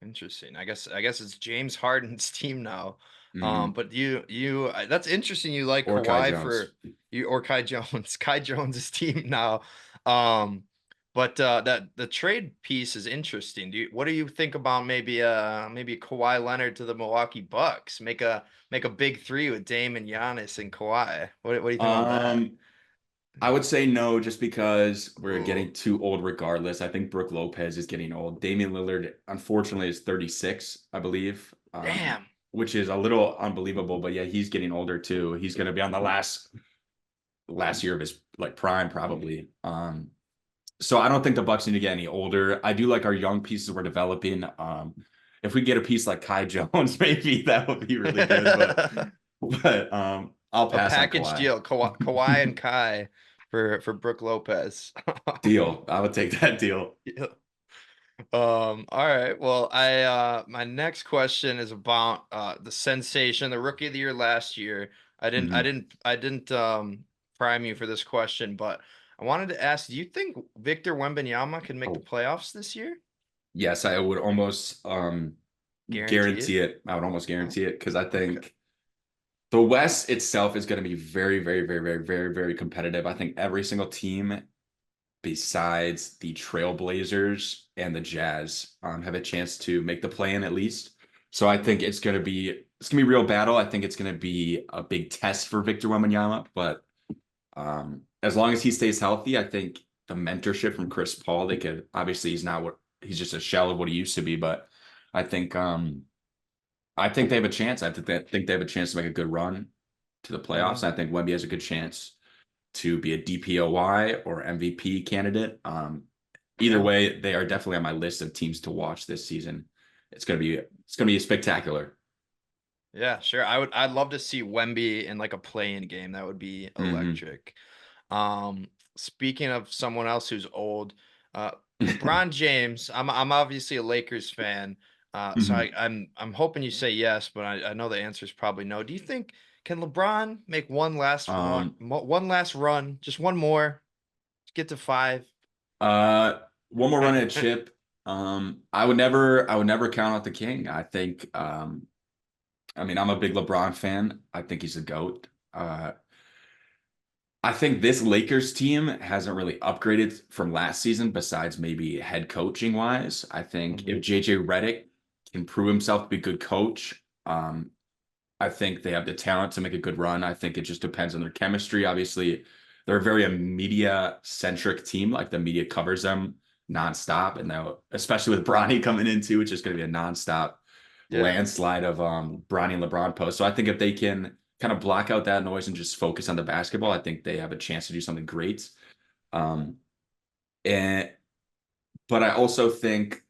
interesting. I guess it's James Harden's team now. hmm But that's interesting. You like Or Kai Kawhi Jones. for you or Kai Jones. Kai Jones's team now. Um, but that the trade piece is interesting. What do you think about maybe Kawhi Leonard to the Milwaukee Bucks? Make a big three with Dame and Giannis and Kawhi. What do you think about that? Um, I would say no, just because we're Ooh, getting too old regardless. I think Brooke Lopez is getting old. Damian Lillard, unfortunately, is 36, I believe, damn. which is a little unbelievable. But yeah, he's getting older too. He's going to be on the last year of his like prime, probably. So I don't think the Bucks need to get any older. I do like our young pieces we're developing. If we get a piece like Kai Jones, maybe that would be really good. But I'll A pass on package Kawhi. deal, Kawhi and Kai for Brooke Lopez. Deal. I would take that deal. Yeah. All right. Well, my next question is about the sensation, the rookie of the year last year. Mhm. I didn't prime you for this question, but I wanted to ask, do you think Victor Wembanyama can make the Oh, playoffs this year? yes, I would almost Guarantee it? guarantee it. I would almost Oh, guarantee it because I okay. think the West itself is going to be very, very, very, very, very, very competitive. I think every single team besides the Trailblazers and the Jazz have a chance to make the play-in at least. So I think it's gonna be a real battle. I think it's gonna be a big test for Victor Wembanyama, but as long as he stays healthy, I think the mentorship from Chris Paul, they could obviously he's just a shell of what he used to be, but I think I think they have a chance. I think they have a chance to make a good run to the Hmm. playoffs. I think Wemby has a good chance to be a DPOY or MVP candidate. Either Yeah. way, they are definitely on my list of teams to watch this season. It's gonna be spectacular. Yeah, sure. I'd love to see Wemby in like a play-in game. That would be hmm electric. Um, Speaking of someone else who's old, LeBron James. I'm obviously a Lakers fan. So hmm I'm hoping you say yes, but I know the answer is probably no. Do you think can LeBron make Um, one last run, just one more, get to five? uh, one more run at chip. I would never count out the king. I mean, I'm a big LeBron fan. I think he's a GOAT. I think this Lakers team hasn't really upgraded from last season, besides maybe head coaching wise. I think Mhm. if JJ Redick can prove himself to be a good coach, I think they have the talent to make a good run. I think it just depends on their chemistry. Obviously, they're a very media centric team. Like the media covers them nonstop, and now especially with Bronny coming in too, it's just going to be a nonstop Yeah. landslide of Bronny and LeBron posts. So I think if they can kind of block out that noise and just focus on the basketball, I think they have a chance to do something great. Um, and but I also think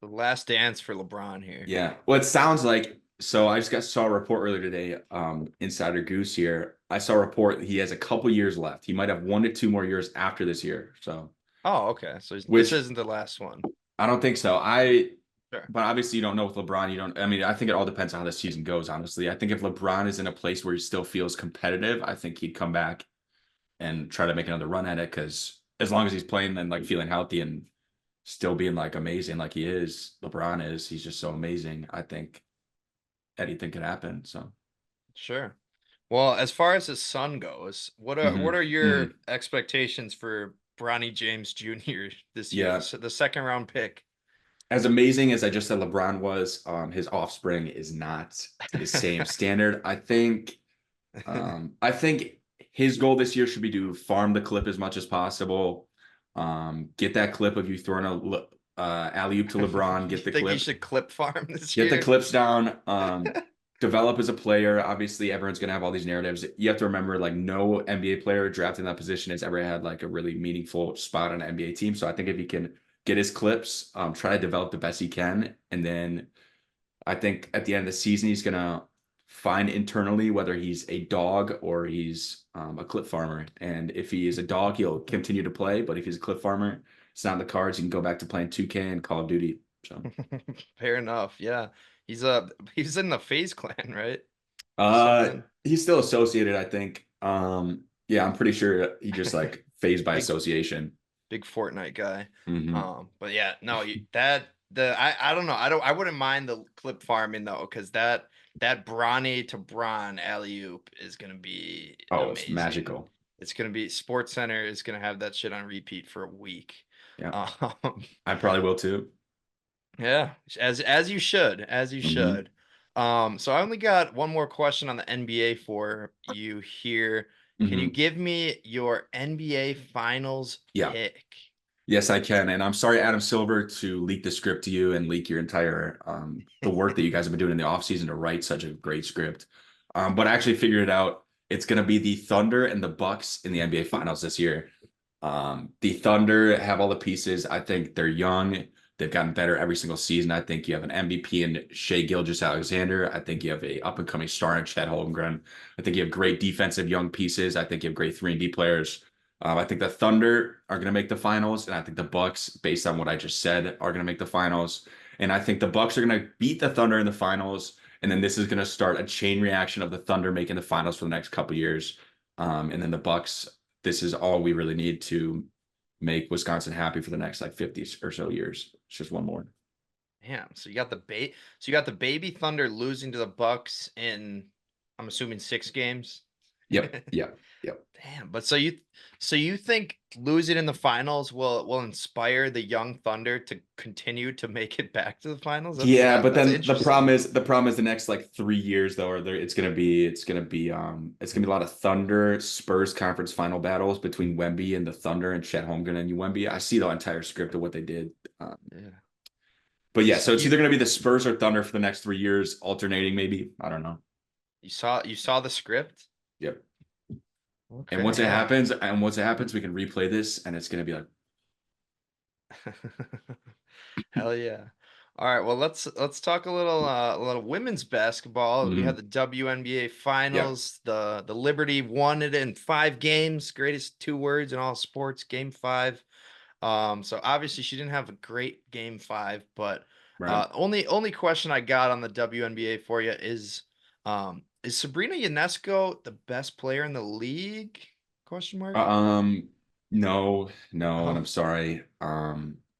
The last dance for LeBron here. yeah. Well, it sounds like so. I just saw a report earlier today. Insider Goose here. I saw a report that he has a couple years left. He might have 1 to 2 more years after this year. So, Oh, okay. So this which isn't the last one. I don't think so. Sure. But obviously, you don't know with LeBron. You don't. I mean, I think it all depends on how the season goes. Honestly, I think if LeBron is in a place where he still feels competitive, I think he'd come back and try to make another run at it. Because as long as he's playing and like feeling healthy and still being like amazing, like he is, LeBron is. He's just so amazing. I think anything could happen. So. Sure. Well, as far as his son goes, what are your Hmm. expectations for Bronny James Jr. this year, Yeah. the second round pick? As amazing as I just said LeBron was, his offspring is not to the same standard. I think his goal this year should be to farm the clip as much as possible. Get that clip of you throwing a alley oop to LeBron. You think he should clip farm this Get the year? clips down. Develop as a player. Obviously, everyone's gonna have all these narratives. You have to remember, like, no NBA player drafted in that position has ever had like a really meaningful spot on an NBA team. So I think if he can get his clips, try to develop the best he can, and then I think at the end of the season he's gonna find internally whether he's a dog or he's a clip farmer. And if he is a dog, he'll continue to play. But if he's a clip farmer, it's not in the cards. He can go back to playing 2K and Call of Duty. So. Fair enough. Yeah. He's in the FaZe clan, right? Uh, Something he's still associated, I think. Yeah, I'm pretty sure he just like phased by big association. big Fortnite guy. Hmm. But yeah, no, I don't know. I wouldn't mind the clip farming though, because that Bronny to Bron alley oop is gonna be Oh, it's amazing. magical. It's gonna be Sports Center is gonna have that shit on repeat for a week. Yeah, Um, I probably will too. yeah, as you should, as you Hmm. should. So I only got one more question on the NBA for you here. Can you Hmm. give me your NBA Finals Yeah. pick? Yes, I can. And I'm sorry, Adam Silver, to leak the script to you and leak your entire the work that you guys have been doing in the offseason to write such a great script. But I actually figured it out. It's gonna be the Thunder and the Bucks in the NBA Finals this year. The Thunder have all the pieces. I think they're young. They've gotten better every single season. I think you have an MVP in Shea Gilgeous-Alexander. I think you have a up and coming star in Chet Holmgren. I think you have great defensive young pieces. I think you have great 3-and-D players. I think the Thunder are going to make the finals, and I think the Bucks, based on what I just said, are going to make the finals. And I think the Bucks are going to beat the Thunder in the finals, and then this is going to start a chain reaction of the Thunder making the finals for the next couple years. And then the Bucks, this is all we really need to make Wisconsin happy for the next like 50 or so years. It's just one more. Damn. So you got the baby Thunder losing to the Bucks in, I'm assuming, 6 games. Yep, yep, yep. Damn. But so you think losing in the finals will inspire the young Thunder to continue to make it back to the finals? Yeah, but That's then interesting. the problem is the next like 3 years though, it's gonna be a lot of Thunder Spurs conference final battles between Wemby and the Thunder and Chet Holmgren and Wemby. I see the entire script of what they did. Yeah. But You yeah, saw so it's you either gonna be the Spurs or Thunder for the next 3 years, alternating maybe. I don't know. you saw the script? Yep. And Okay, yeah. once it happens, we can replay this and it's gonna be like, Hell yeah. All right, well let's talk a little women's basketball. We had mhm, the WNBA yep, finals. The Liberty won it in 5 games. Greatest 2 words in all sports, game 5. So obviously she didn't have a great game 5, but right. only question I got on the WNBA for you is Sabrina Ionescu the best player in the league? Question mark. Um, no, no, and Oh, I'm sorry,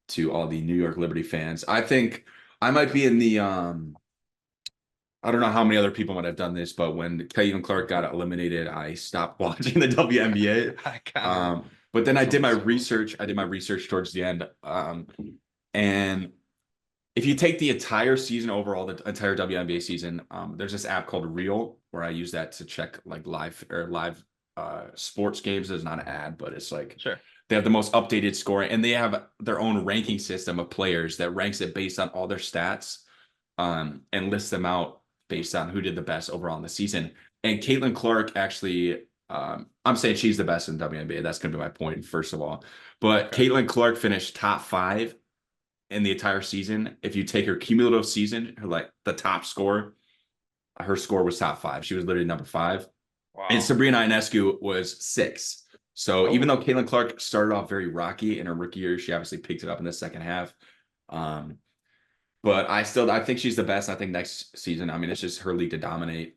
to all the New York Liberty fans. I think I might be in the I don't know how many other people might have done this, but when Caitlin Clark got eliminated, I stopped watching the WNBA. I kind of But then feel something similar. I did my research towards the end. And if you take the entire season overall, the entire WNBA season, there's this app called Reel where I use that to check like live sports games. There's not an ad, but it's like Sure. they have the most updated scoring and they have their own ranking system of players that ranks it based on all their stats, and lists them out based on who did the best overall in the season. And Caitlin Clark actually, I'm saying she's the best in WNBA. That's going to be my point, first of all. But Okay. Caitlin Clark finished top 5 in the entire season. If you take her cumulative season, her like the top score, her score was top 5. She was literally number 5. And Wow. Sabrina Ionescu was 6. So even Oh, though Caitlin Clark started off very rocky in her rookie year, she obviously picked it up in the second half. Um, But I think she's the best. I think next season, I mean, it's just her league to dominate.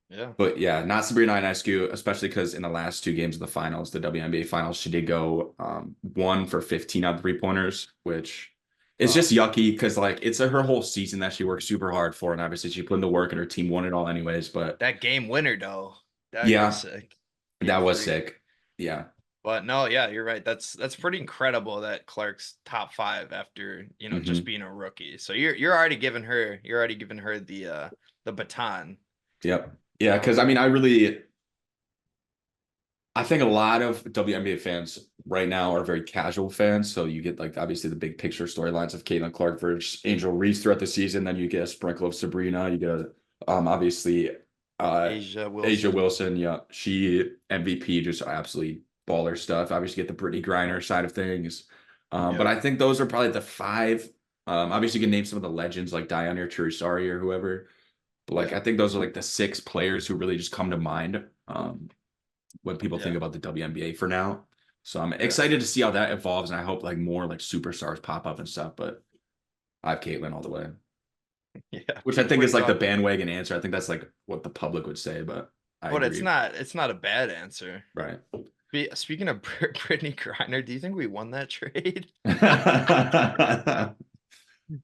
Yeah. But yeah, not Sabrina Ionescu, especially because in the last two games of the finals, the WNBA finals, she did go 1 for 15 on 3-pointers, which is Oh, just yucky because like it's her whole season that she worked super hard for, and obviously she put in the work and her team won it all anyways. But that game winner though, that was yeah, sick. that Game was three. sick. Yeah. But no, yeah, you're right. That's pretty incredible that Clark's top five after, just Hmm. being a rookie. So you're already giving her the baton, Yep. you Yeah, know. because I think a lot of WNBA fans right now are very casual fans. So you get like obviously the big picture storylines of Caitlin Clark versus Angel Reese throughout the season. Then you get a sprinkle of Sabrina. You get obviously uh Asia Asia Wilson. Wilson. Yeah, she MVP, just absolutely baller stuff. Obviously get the Brittany Griner side of things. But Yep. I think those are probably the five. Obviously you can name some of the legends like Diana or Churisari or whoever. But like Yeah. I think those are like the six players who really just come to mind. When people think Yeah. about the WNBA for now. So I'm Yeah. excited to see how that evolves, and I hope like more like superstars pop up and stuff. But I have Caitlyn all the way, Yeah. which I think People is like the talk, bandwagon answer. I think that's like what the public would say, but I but it's agree. not a bad answer. Right. Speaking of Brittany Griner, do you think we won that trade?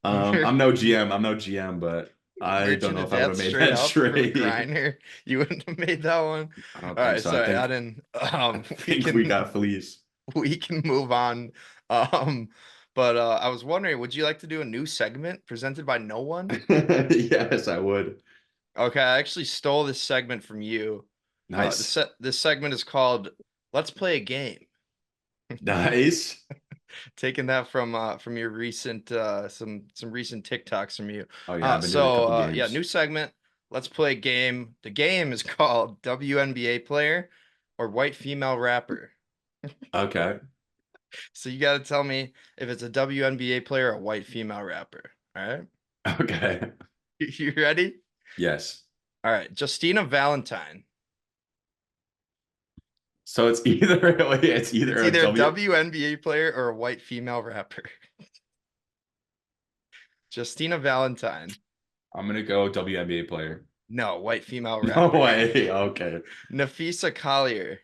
I'm no GM. I'm no GM, but I don't Merchant know of if I would Death have made straight that up for trade. Griner. You wouldn't have made that one. I don't All think right, so. I sorry, I think didn't. I We think we can got fleas. we can move on. Um, but I was wondering, would you like to do a new segment presented by no one? Yes, I would. Okay, I actually stole this segment from you. Nice. This segment is called "Let's Play a Game." Nice. Taking that from your recent some recent TikToks from you. Oh yeah, I've been doing a couple Yeah, games. new segment. Let's play a game. The game is called WNBA player or white female rapper. Okay. So you got to tell me if it's a WNBA player or white female rapper. All right? Okay. You ready? Yes. All right. Justina Valentine. So it's either it's It's either a either a W. WNBA player or a white female rapper. Justina Valentine. I'm gonna go WNBA player. No, white female No rapper. way. Okay. Nafisa Collier.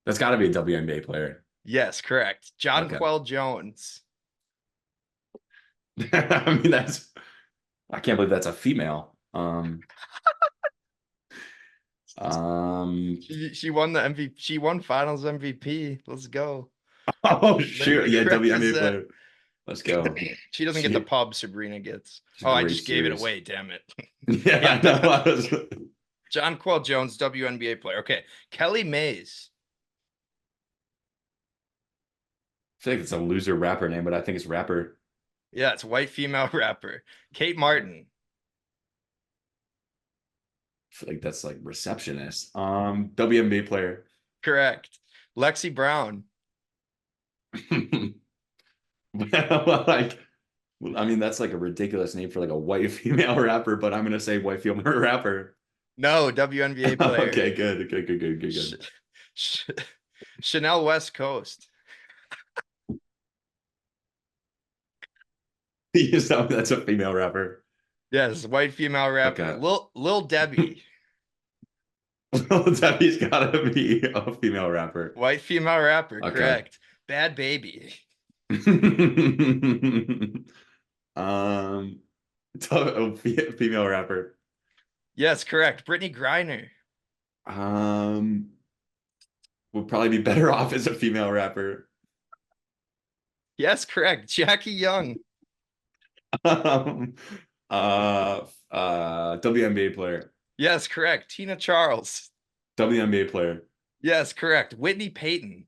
That's got to be a WNBA player. Yes, correct. John Okay. Quell Jones. I mean that's I can't believe that's a female. Um She won the MVP. She won Finals MVP. Let's go. oh shoot. Yeah, WNBA Represent. player. Let's go. She doesn't get the She, pub Sabrina gets. she's Oh, I great just gave it series. away. Damn it. Yeah, Yeah, I know. I John Quell Jones, WNBA player. Okay, Kelly Mays. feel like it's a loser rapper name, but I think it's rapper. Yeah, it's white female rapper. Kate Martin. I feel like that's like receptionist. WNBA player. Correct. Lexi Brown. Like, I mean, that's like a ridiculous name for like a white female rapper, but I'm gonna say white female rapper. No, WNBA player. Okay, Ch- good. Ch- Chanel West Coast. That's a female rapper. Yes, white female rapper. Okay. Lil Debbie. Debbie's gotta be a female rapper. White female rapper, Okay. correct. Bad Baby. Um, female rapper. Yes, correct. Brittany Griner. Um, would probably be better off as a female rapper. Yes, correct. Jackie Young. Um, WNBA player. Yes, correct. Tina Charles. WNBA player. Yes, correct. Whitney Payton.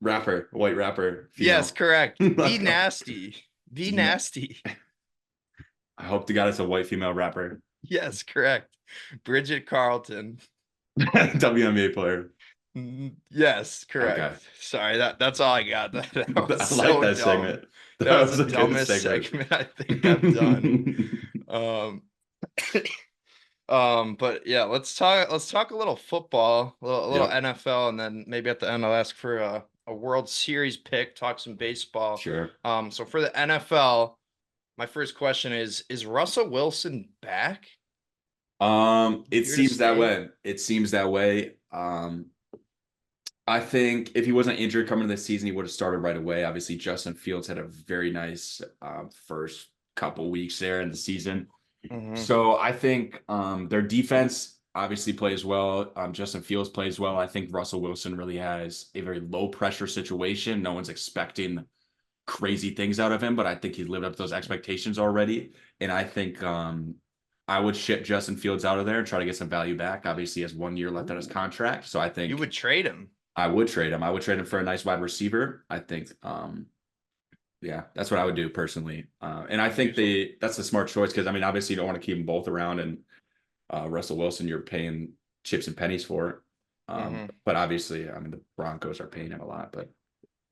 Rapper. White rapper. Yes, Female. correct. Be Let's go. nasty. Be nasty. I hope to God it's a white female rapper. Yes, correct. Bridget Carlton. WNBA player. Yes, Okay. correct. Sorry, that's all I got. That was I like so that dumb. segment. That was was the a good dumbest segment. segment I think I've done. Um, But yeah, let's talk a little football, a little Yep. NFL, and then maybe at the end I'll ask for a World Series pick, talk some baseball. Sure. So for the NFL, my first question is Russell Wilson back? It Here to seems that stay? way. It seems that way. I think if he wasn't injured coming into the season, he would have started right away. Obviously, Justin Fields had a very nice first couple weeks there in the season. Mm-hmm. So I think their defense obviously plays well. Justin Fields plays well. I think Russell Wilson really has a very low pressure situation. No one's expecting crazy things out of him, but I think he's lived up to those expectations already. And I think I would ship Justin Fields out of there and try to get some value back. Obviously, he has 1 year left on his contract. So I You think would trade him. I would trade him. I would trade him for a nice wide receiver. I think yeah, that's what I would do personally. And I think So, that's a smart choice because I mean, obviously you don't want to keep them both around and Russell Wilson, you're paying chips and pennies for. mhm. But obviously, I mean, the Broncos are paying him a lot. But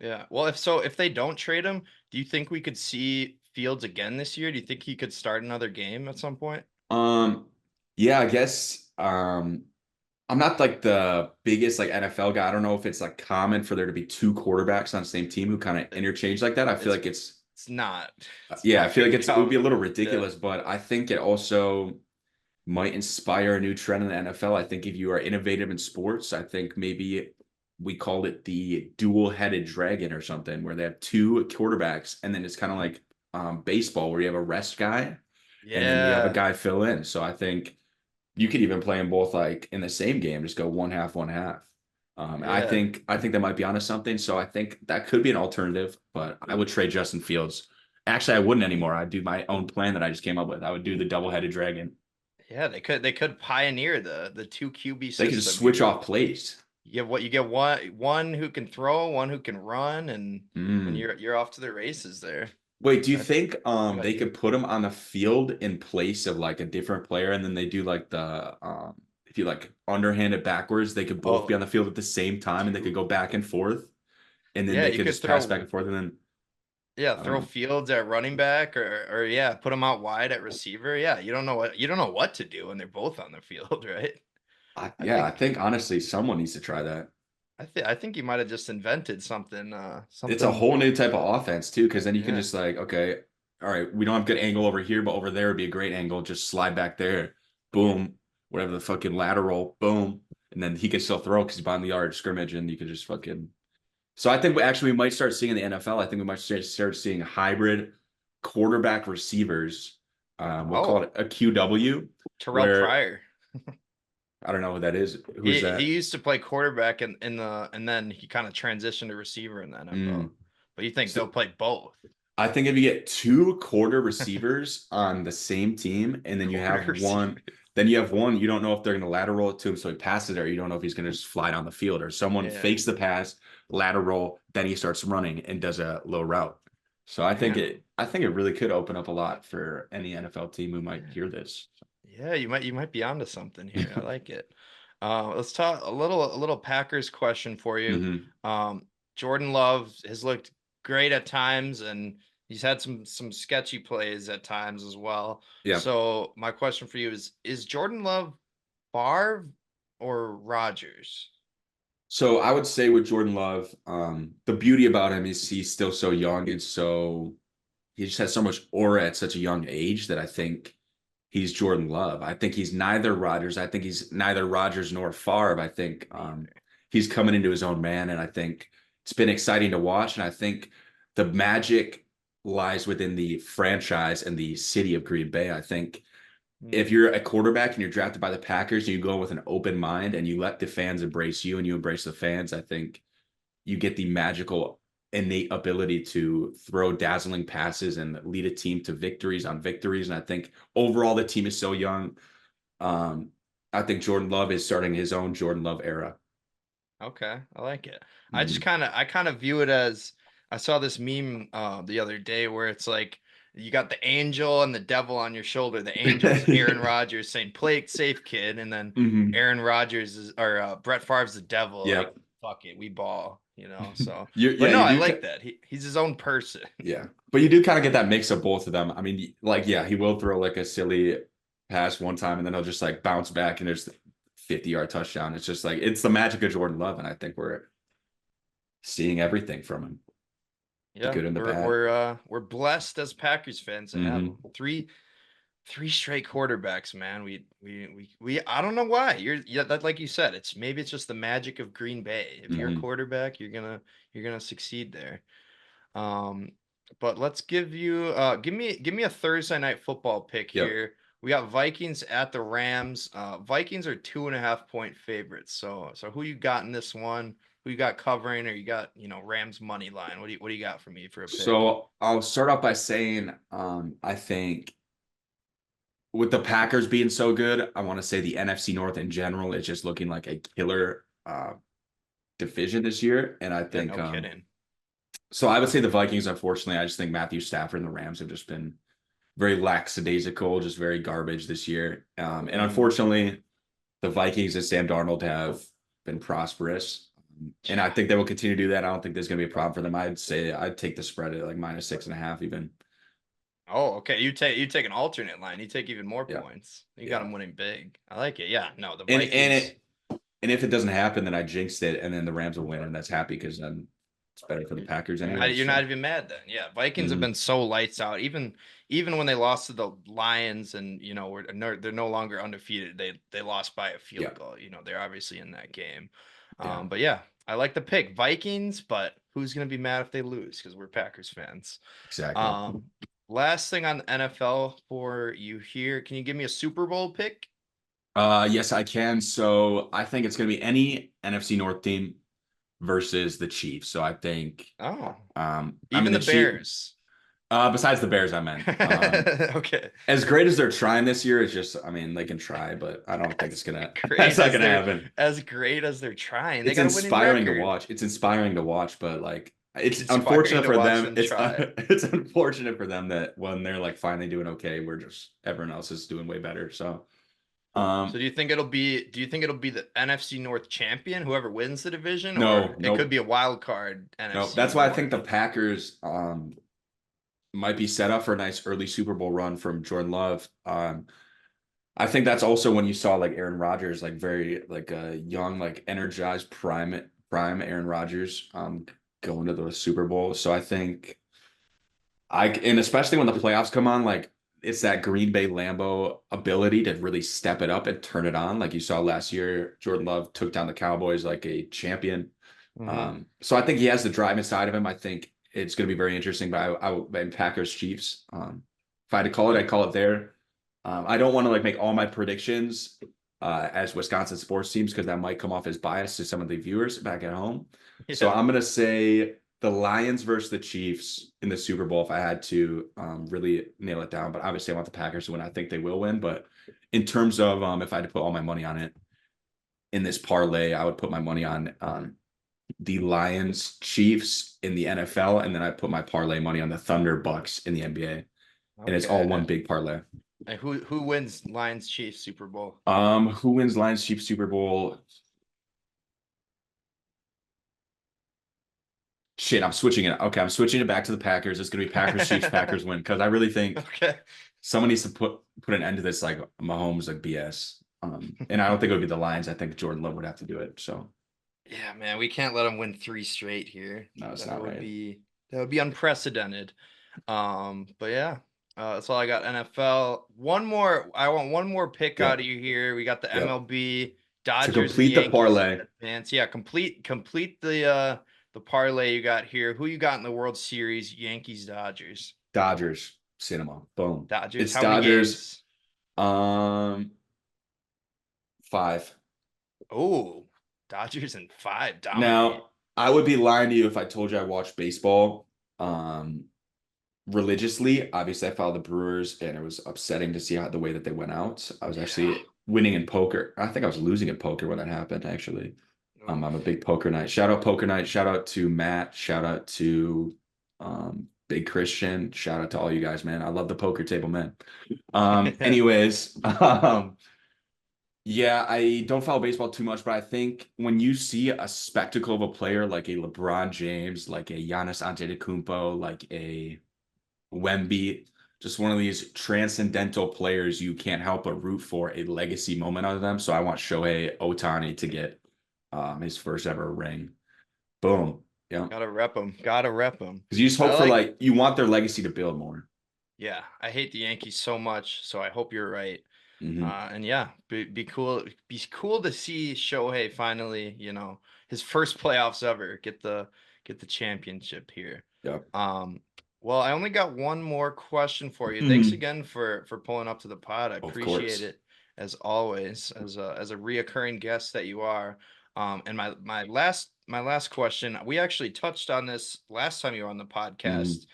Yeah. Well, if they don't trade him, do you think we could see Fields again this year? Do you think he could start another game at some point? um, yeah, I guess I'm not like the biggest like NFL guy. I don't know if it's like common for there to be two quarterbacks on the same team who kind of It, interchange like that. I feel it's like it's it's not. It's yeah, I not feel like very it would be a common. little Yeah. ridiculous, but I think it also might inspire a new trend in the NFL. I think if you are innovative in sports, I think maybe we call it the dual-headed dragon or something, where they have two quarterbacks, and then it's kind of like baseball, where you have a rest guy and then you have a Yeah. guy fill in. So I think you could even play them both like in the same game, just go one half, one half. Yeah. I think that might be onto something. So I think that could be an alternative, but I would trade Justin Fields. Actually, I wouldn't anymore. I'd do my own plan that I just came up with. I would do the double-headed dragon. Yeah, they could pioneer the two QB They could just system. switch off plays. You get one who can throw, one who can run, and Mm. you're off to the races there. Wait, do you That's think a good they idea. could put him on the field in place of like a different player and then they do like the if you like underhand it backwards, they could both be Oh, on the field at the same time and they could go back and forth and then yeah, they you could could just pass throw back and forth and then yeah, I don't throw know. Fields at running back or yeah, put him out wide at receiver. Yeah, you don't know what to do when they're both on the field, right? I Yeah, I think think honestly someone needs to try that. I think you might have just invented something It's a something whole new type of offense too, because then you can yeah. just like, okay, all right, we don't have good angle over here, but over there would be a great angle. Just slide back there, boom, whatever the fucking lateral, boom, and then he can still throw because he's behind the yard scrimmage, and you can just fucking. So I think Yeah. actually we might start seeing in the NFL. I think we might start seeing hybrid quarterback receivers. We'll call Oh, it a QW, Terrell where Pryor. I don't know who that is. Who's He that? used to play quarterback and then he kind of transitioned to receiver in the NFL. Mm. But you think So they'll play both? I think if you get two quarter receivers on the same team, and then you Quarter have receiver. one, then you have one, you don't know if they're going to lateral it to him so he passes it, or you don't know if he's going to just fly down the field, or someone Yeah. fakes the pass, lateral, then he starts running and does a low route. So Man. I think it really could open up a lot for any NFL team who might Yeah. hear this. Yeah, you might be onto something here. I like it. Let's talk a little Packers question for you. Hmm. Jordan Love has looked great at times, and he's had some sketchy plays at times as well. Yeah. So my question for you is Jordan Love Favre or Rodgers? So I would say with Jordan Love, the beauty about him is he's still so young and so he just has so much aura at such a young age that I think he's Jordan Love. I think he's neither Rodgers. I think he's neither Rodgers nor Favre. I think Neither. he's coming into his own man, and I think it's been exciting to watch. And I think the magic lies within the franchise and the city of Green Bay. I think if Hmm. you're a quarterback and you're drafted by the Packers and you go with an open mind and you let the fans embrace you and you embrace the fans, I think you get the magical innate ability to throw dazzling passes and lead a team to victories on victories. And I think overall the team is so young. Um, I think Jordan Love is starting his own Jordan Love era. Okay, I like it. Mhm. I kind of view it as I saw this meme the other day where it's like you got the angel and the devil on your shoulder. The angel's Aaron Rodgers saying "Play it safe, kid," and then Mhm. Aaron Rodgers is or Brett Favre's the devil, Yeah. like fuck it, we ball, So, but Yeah, no, you I do. like that. He's his own person. Yeah. But you do kind of get that mix of both of them. I mean, like, yeah, he will throw like a silly pass one time, and then he'll just like bounce back, and there's 50-yard touchdown. It's just like it's the magic of Jordan Love, and I think we're seeing everything from him, the Yeah, good and the we're bad. we're blessed as Packers fans to have Hmm. him. Three straight quarterbacks, man. We I don't know why. Yeah, that like you said, it's just the magic of Green Bay. If you're a Hmm. quarterback, you're gonna succeed there. Um, but let's give me a Thursday night football pick Yep. here. We got Vikings at the Rams. Vikings are 2.5 point favorites. So who you got in this one? Who you got covering, or you got Rams money line? What do you got for me for a pick? So I'll start off by saying, I think with the Packers being so good, I want to say the NFC North in general is just looking like a killer division this year. And I Yeah, think no kidding. so I would say the Vikings, unfortunately, I just think Matthew Stafford and the Rams have just been very lackadaisical, just very garbage this year. And Mhm. unfortunately, the Vikings and Sam Darnold have been prosperous. And I Yeah. think they will continue to do that. I don't think there's going to be a problem for them. I'd say I'd take the spread at like -6.5 even. Oh, okay. You take an alternate line. You take even more Yeah. points. You got Yeah. them winning big. I like it. Yeah. No, the And and Vikings. it and if it doesn't happen, then I jinxed it, and then the Rams will win, and that's happy because then it's better for the Packers You're not, anyway. you're not So even mad then. Yeah, Vikings have mhm. been so lights out. Even when they lost to the Lions and they're no longer undefeated. They lost by a Yeah, field goal. They're obviously in that game. yeah, But yeah, I like the pick Vikings. But who's gonna be mad if they lose? Because we're Packers fans. exactly. Um, Last thing on the NFL for you here. Can you give me a Super Bowl pick? Yes, I can. So I think it's going to be any NFC North team versus the Chiefs. So I think, Oh, I mean, even the the Chiefs, Bears. besides the Bears, I meant, Okay. as great as they're trying this year, it's just, I mean, they can try, but I don't think As it's gonna, that's great not as gonna they're happen. as great as they're trying. They It's got a winning inspiring to record. watch. It's inspiring to watch, but like, it's Inspiring unfortunate to for watch them. them It's try. it's unfortunate for them that when they're like finally doing okay, we're just everyone else is doing way better. So, So um, do you think it'll be the NFC North champion, whoever wins the division, no, or it could nope, be a wild card nope. NFC That's why I think North? the Packers might be set up for a nice early Super Bowl run from Jordan Love. I think that's also when you saw like Aaron Rodgers, like very like a young, like energized prime Aaron Rodgers going to the Super Bowl. So I think and especially when the playoffs come on, like it's that Green Bay Lambeau ability to really step it up and turn it on. Like you saw last year, Jordan Love took down the Cowboys like a champion. Hmm. So I think he has the drive inside of him. I think it's going to be very interesting. But and Packers Chiefs. If I had to call it, I'd call it there. I don't want to like make all my predictions as Wisconsin sports teams because that might come off as bias to some of the viewers back at home. So Yeah. I'm going to say the Lions versus the Chiefs in the Super Bowl if I had to really nail it down. But obviously, I want the Packers to win. I think they will win. But in terms of if I had to put all my money on it in this parlay, I would put my money on the Lions Chiefs in the NFL, and then I put my parlay money on the Thunder Bucks in the NBA, and it's all one Okay. big parlay. And who wins Lions Chiefs Super Bowl? Who wins Lions Chiefs Super Bowl? Shit, I'm switching it. Okay, I'm switching it back to the Packers. It's gonna be Packers Chiefs. Packers win because I really think Okay. someone needs to put an end to this like Mahomes like BS. And I don't think it would be the Lions. I think Jordan Love would have to do it. So Yeah, man, we can't let them win three straight here. no, it's That not would right. be that would be unprecedented. But yeah, that's all I got. NFL. One more. I want one more pick out of Yep, you here. We got the yep. MLB To Dodgers and complete the Yankees parlay, advance. Yeah, complete the parlay you got here. Who you got in the World Series? Yankees, Dodgers. Dodgers cinema. Boom. Dodgers. It's How many Dodgers. games? Um, 5. Oh, Dodgers and five dominate. Now, I would be lying to you if I told you I watched baseball religiously. Obviously, I followed the Brewers, and it was upsetting to see how the way that they went out. I was Yeah. actually winning in poker. I think I was losing in poker when that happened, actually. I'm a Oof. big poker night. Shout out poker night. Shout out to Matt. Shout out to Big Christian. Shout out to all you guys, man. I love the poker table, man. Anyways, yeah, I don't follow baseball too much, but I think when you see a spectacle of a player like a LeBron James, like a Giannis Antetokounmpo, like a Wemby, just one of these transcendental players you can't help but root for a legacy moment out of them. So I want Shohei Ohtani to get his first ever ring. Boom. Yeah. Gotta rep him. Gotta rep him. Because you just hope for like you want their legacy to build more. Yeah, I hate the Yankees so much, so I hope you're right. Mm-hmm. And yeah, be cool. Be cool to see Shohei finally, his first playoffs ever get the championship here. Yep. Well, I only got one more question for you. Thanks again for pulling up to the pod. I appreciate it as always, as a reoccurring guest that you are. And my last question, we actually touched on this last time you were on the podcast.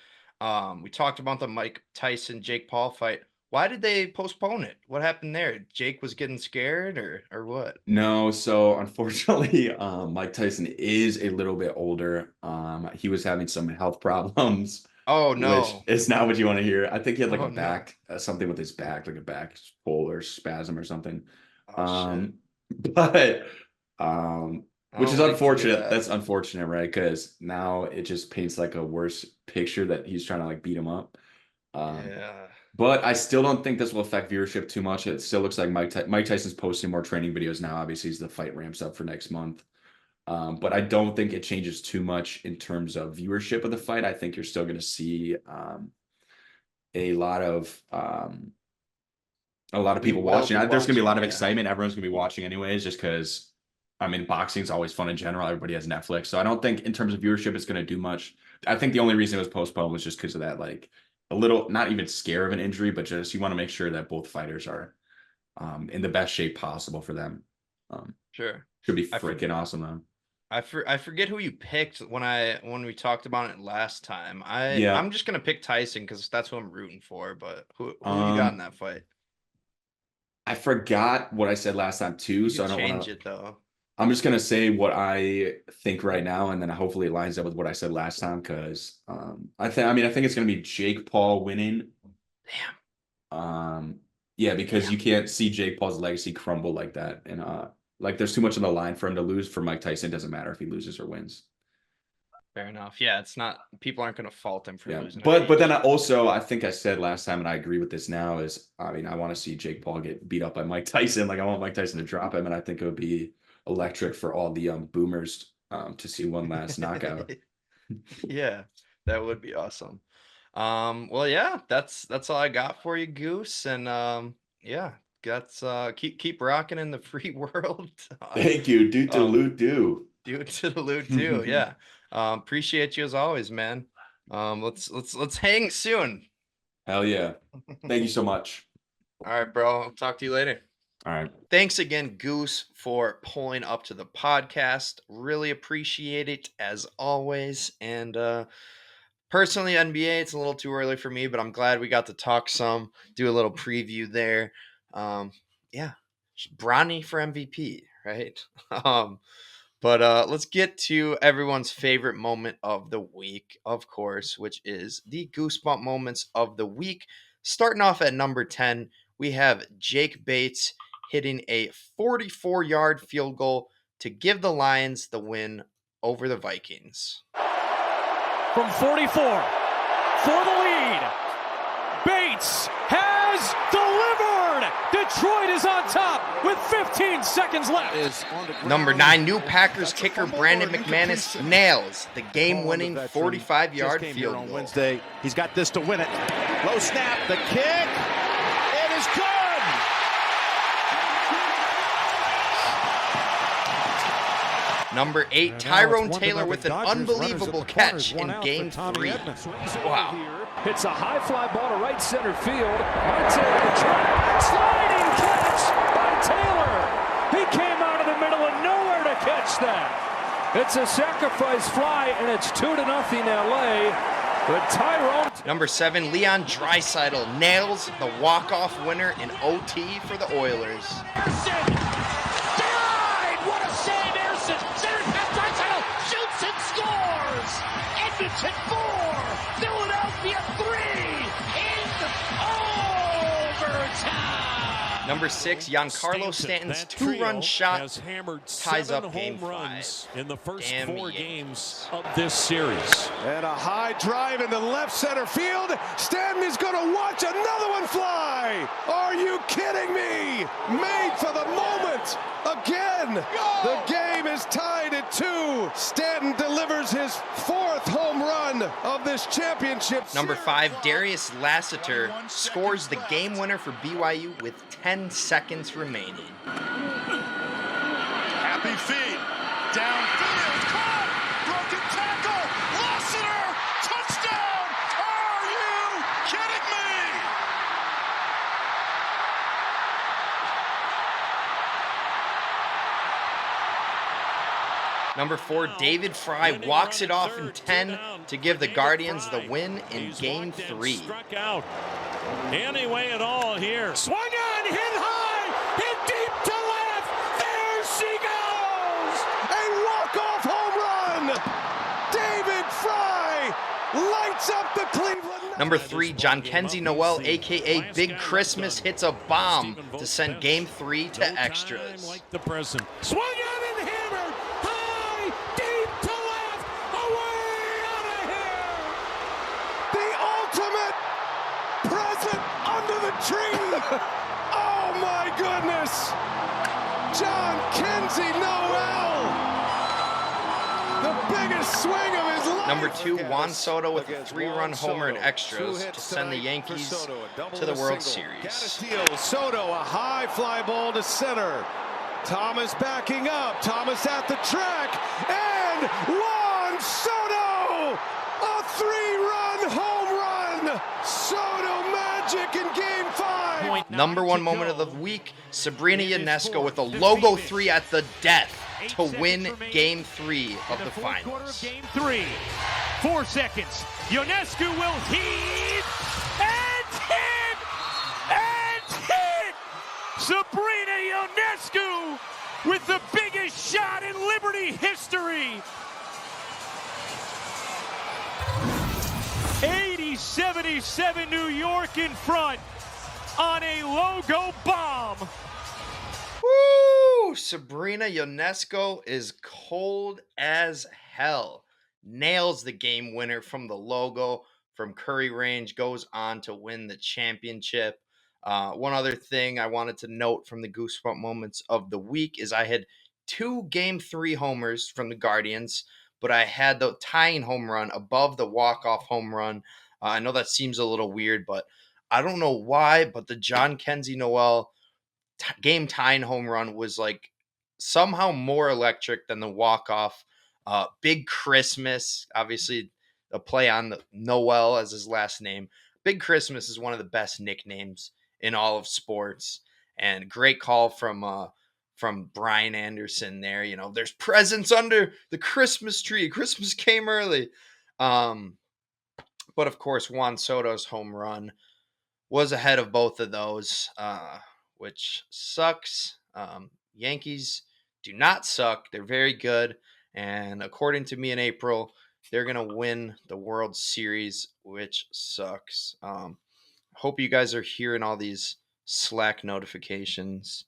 We talked about the Mike Tyson Jake Paul fight. Why did they postpone it? What happened there? Jake was getting scared or what? No, so unfortunately, Mike Tyson is a little bit older. He was having some health problems. Oh no. Which is not what you want to hear. I think he had like a back, something with his back, like a back pull or spasm or something. But which is unfortunate. That's unfortunate, right? Because now it just paints like a worse picture that he's trying to like beat him up. Yeah. But I still don't think this will affect viewership too much. It still looks like Mike Tyson's posting more training videos now. Obviously, as the fight ramps up for next month. But I don't think it changes too much in terms of viewership of the fight. I think you're still going to see a lot of people watching. There's going to be a lot of excitement. Everyone's going to be watching anyways, just because, I mean, boxing is always fun in general. Everybody has Netflix. So I don't think in terms of viewership, it's going to do much. I think the only reason it was postponed was just because of that, like a little, not even scare of an injury, but just you want to make sure that both fighters are in the best shape possible for them. Sure. Should be freaking awesome though. I forget who you picked when we talked about it last time. I'm just gonna pick Tyson because that's who I'm rooting for. But who you got in that fight? I forgot what I said last time too, so I don't want to change it though. I'm just gonna say what I think right now, and then hopefully it lines up with what I said last time. Because I think it's gonna be Jake Paul winning. Damn. Yeah, because you can't see Jake Paul's legacy crumble like that, and like there's too much on the line for him to lose. For Mike Tyson, it doesn't matter if he loses or wins. Fair enough. Yeah, it's not. People aren't going to fault him for losing. But then I think I said last time, and I agree with this now. I want to see Jake Paul get beat up by Mike Tyson. Like I want Mike Tyson to drop him, and I think it would be electric for all the boomers to see one last knockout. Yeah, that would be awesome. Well, yeah, that's all I got for you, Goose, and yeah. That's keep rocking in the free world. Thank you. Do to the loot do. Do to the loot do. Yeah. Appreciate you as always, man. Let's hang soon. Hell yeah. Thank you so much. All right, bro. I'll talk to you later. All right. Thanks again, Goose, for pulling up to the podcast. Really appreciate it as always. And personally, NBA, it's a little too early for me, but I'm glad we got to talk some, do a little preview there. Yeah, Bronny for MVP, right? But let's get to everyone's favorite moment of the week, of course, which is the Goosebump moments of the week. Starting off at number 10, we have Jake Bates hitting a 44-yard field goal to give the Lions the win over the Vikings. From 44 for the lead, Bates has delivered. Detroit is on top with 15 seconds left. Number 9, new Packers kicker Brandon McManus nails the game-winning 45-yard field goal. Wednesday, he's got this to win it. Low snap, the kick. It is good. Number 8, Tyrone Taylor with an unbelievable catch in Game 3. Wow. Hits a high fly ball to right center field. Marte on the track. Sliding catch by Taylor. He came out of the middle of nowhere to catch that. It's a sacrifice fly, and it's 2-0 LA. But Tyrone. Number 7, Leon Draisaitl nails the walk-off winner in OT for the Oilers. Anderson died! What a save, Anderson! Center pass, Draisaitl shoots and scores! Edmonton 4, Philadelphia 3 in overtime! Number 6, Giancarlo Stanton's two-run shot has hammered ties up 7 game home runs 5. in the first Damn 4 Yankees. games of this series. And a high drive into left center field. Stanton is going to watch another one fly. Are you kidding me? Made for the moment. Again, the game is tied at 2. Stanton delivers his 4th home run of this championship. Number 5, Darius Lassiter scores the game winner for BYU with 10 seconds remaining. Happy feet. Downfield. Caught. Broken tackle. Lassiter. Touchdown. Are you kidding me? Number 4, David Fry walks it off in 10 to give the Guardians the win in Game 3. Struck out. Any way at all here. Swung on, hit high, hit deep to left. There she goes. A walk-off home run. David Fry lights up the Cleveland. Number 3, John Kenzie Noel, a.k.a. Big Christmas, hits a bomb to send Game 3 to extras. Like the present. Swung on and hammered. High, deep to left. Away out of The ultimate present under the tree. Oh my goodness. John Kenzie Noel. The biggest swing of his life. Number 2, Juan Soto with a 3-run homer in extras to send the Yankees to the World Series. Soto, a high fly ball to center. Thomas backing up. Thomas at the track. And Juan Soto, a 3-run home run. Soto magic in Game 5. Number 1 moment of the week, Sabrina Ionescu with a logo 3 at the death to win Game 3 of the finals. Game 3. 4 seconds. Ionescu will heave and hit and hit. Sabrina Ionescu with the biggest shot in Liberty history. 80-77 New York in front on a logo bomb. Woo! Sabrina Ionescu is cold as hell. Nails the game winner from the logo from Curry Range, goes on to win the championship. One other thing I wanted to note from the Goosebump moments of the week is I had 2 Game 3 homers from the Guardians, but I had the tying home run above the walk-off home run. I know that seems a little weird, but I don't know why, but the John Kenzie Noel game tying home run was like somehow more electric than the walk-off. Big Christmas, obviously a play on the Noel as his last name. Big Christmas is one of the best nicknames in all of sports, and great call from Brian Anderson there. You know, there's presents under the Christmas tree. Christmas came early. But of course, Juan Soto's home run was ahead of both of those, which sucks. Yankees do not suck. They're very good. And according to me in April, they're going to win the World Series, which sucks. Hope you guys are hearing all these Slack notifications.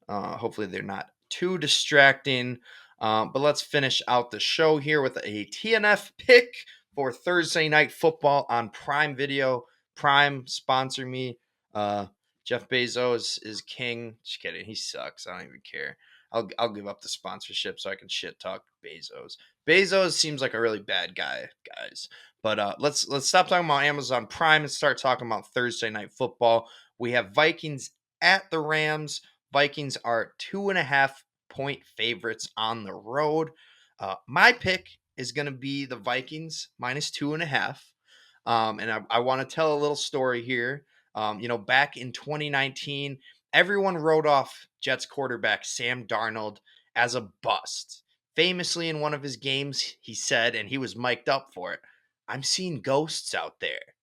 Hopefully they're not too distracting. But let's finish out the show here with a TNF pick for Thursday Night Football on Prime Video. Prime, sponsor me. Jeff Bezos is king. Just kidding. He sucks. I don't even care. I'll give up the sponsorship so I can shit talk Bezos. Bezos seems like a really bad guy, guys. But let's stop talking about Amazon Prime and start talking about Thursday Night Football. We have Vikings at the Rams. Vikings are 2.5-point favorites on the road. My pick is going to be the Vikings minus 2.5. And I want to tell a little story here. Back in 2019, everyone wrote off Jets quarterback Sam Darnold as a bust. Famously, in one of his games, he said, and he was mic'd up for it, "I'm seeing ghosts out there."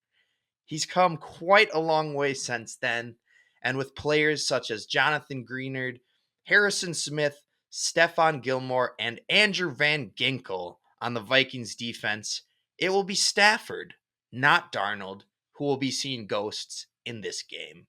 He's come quite a long way since then, and with players such as Jonathan Greenard, Harrison Smith, Stefon Gilmore, and Andrew Van Ginkel on the Vikings defense, it will be Stafford, not Darnold, who will be seeing ghosts in this game.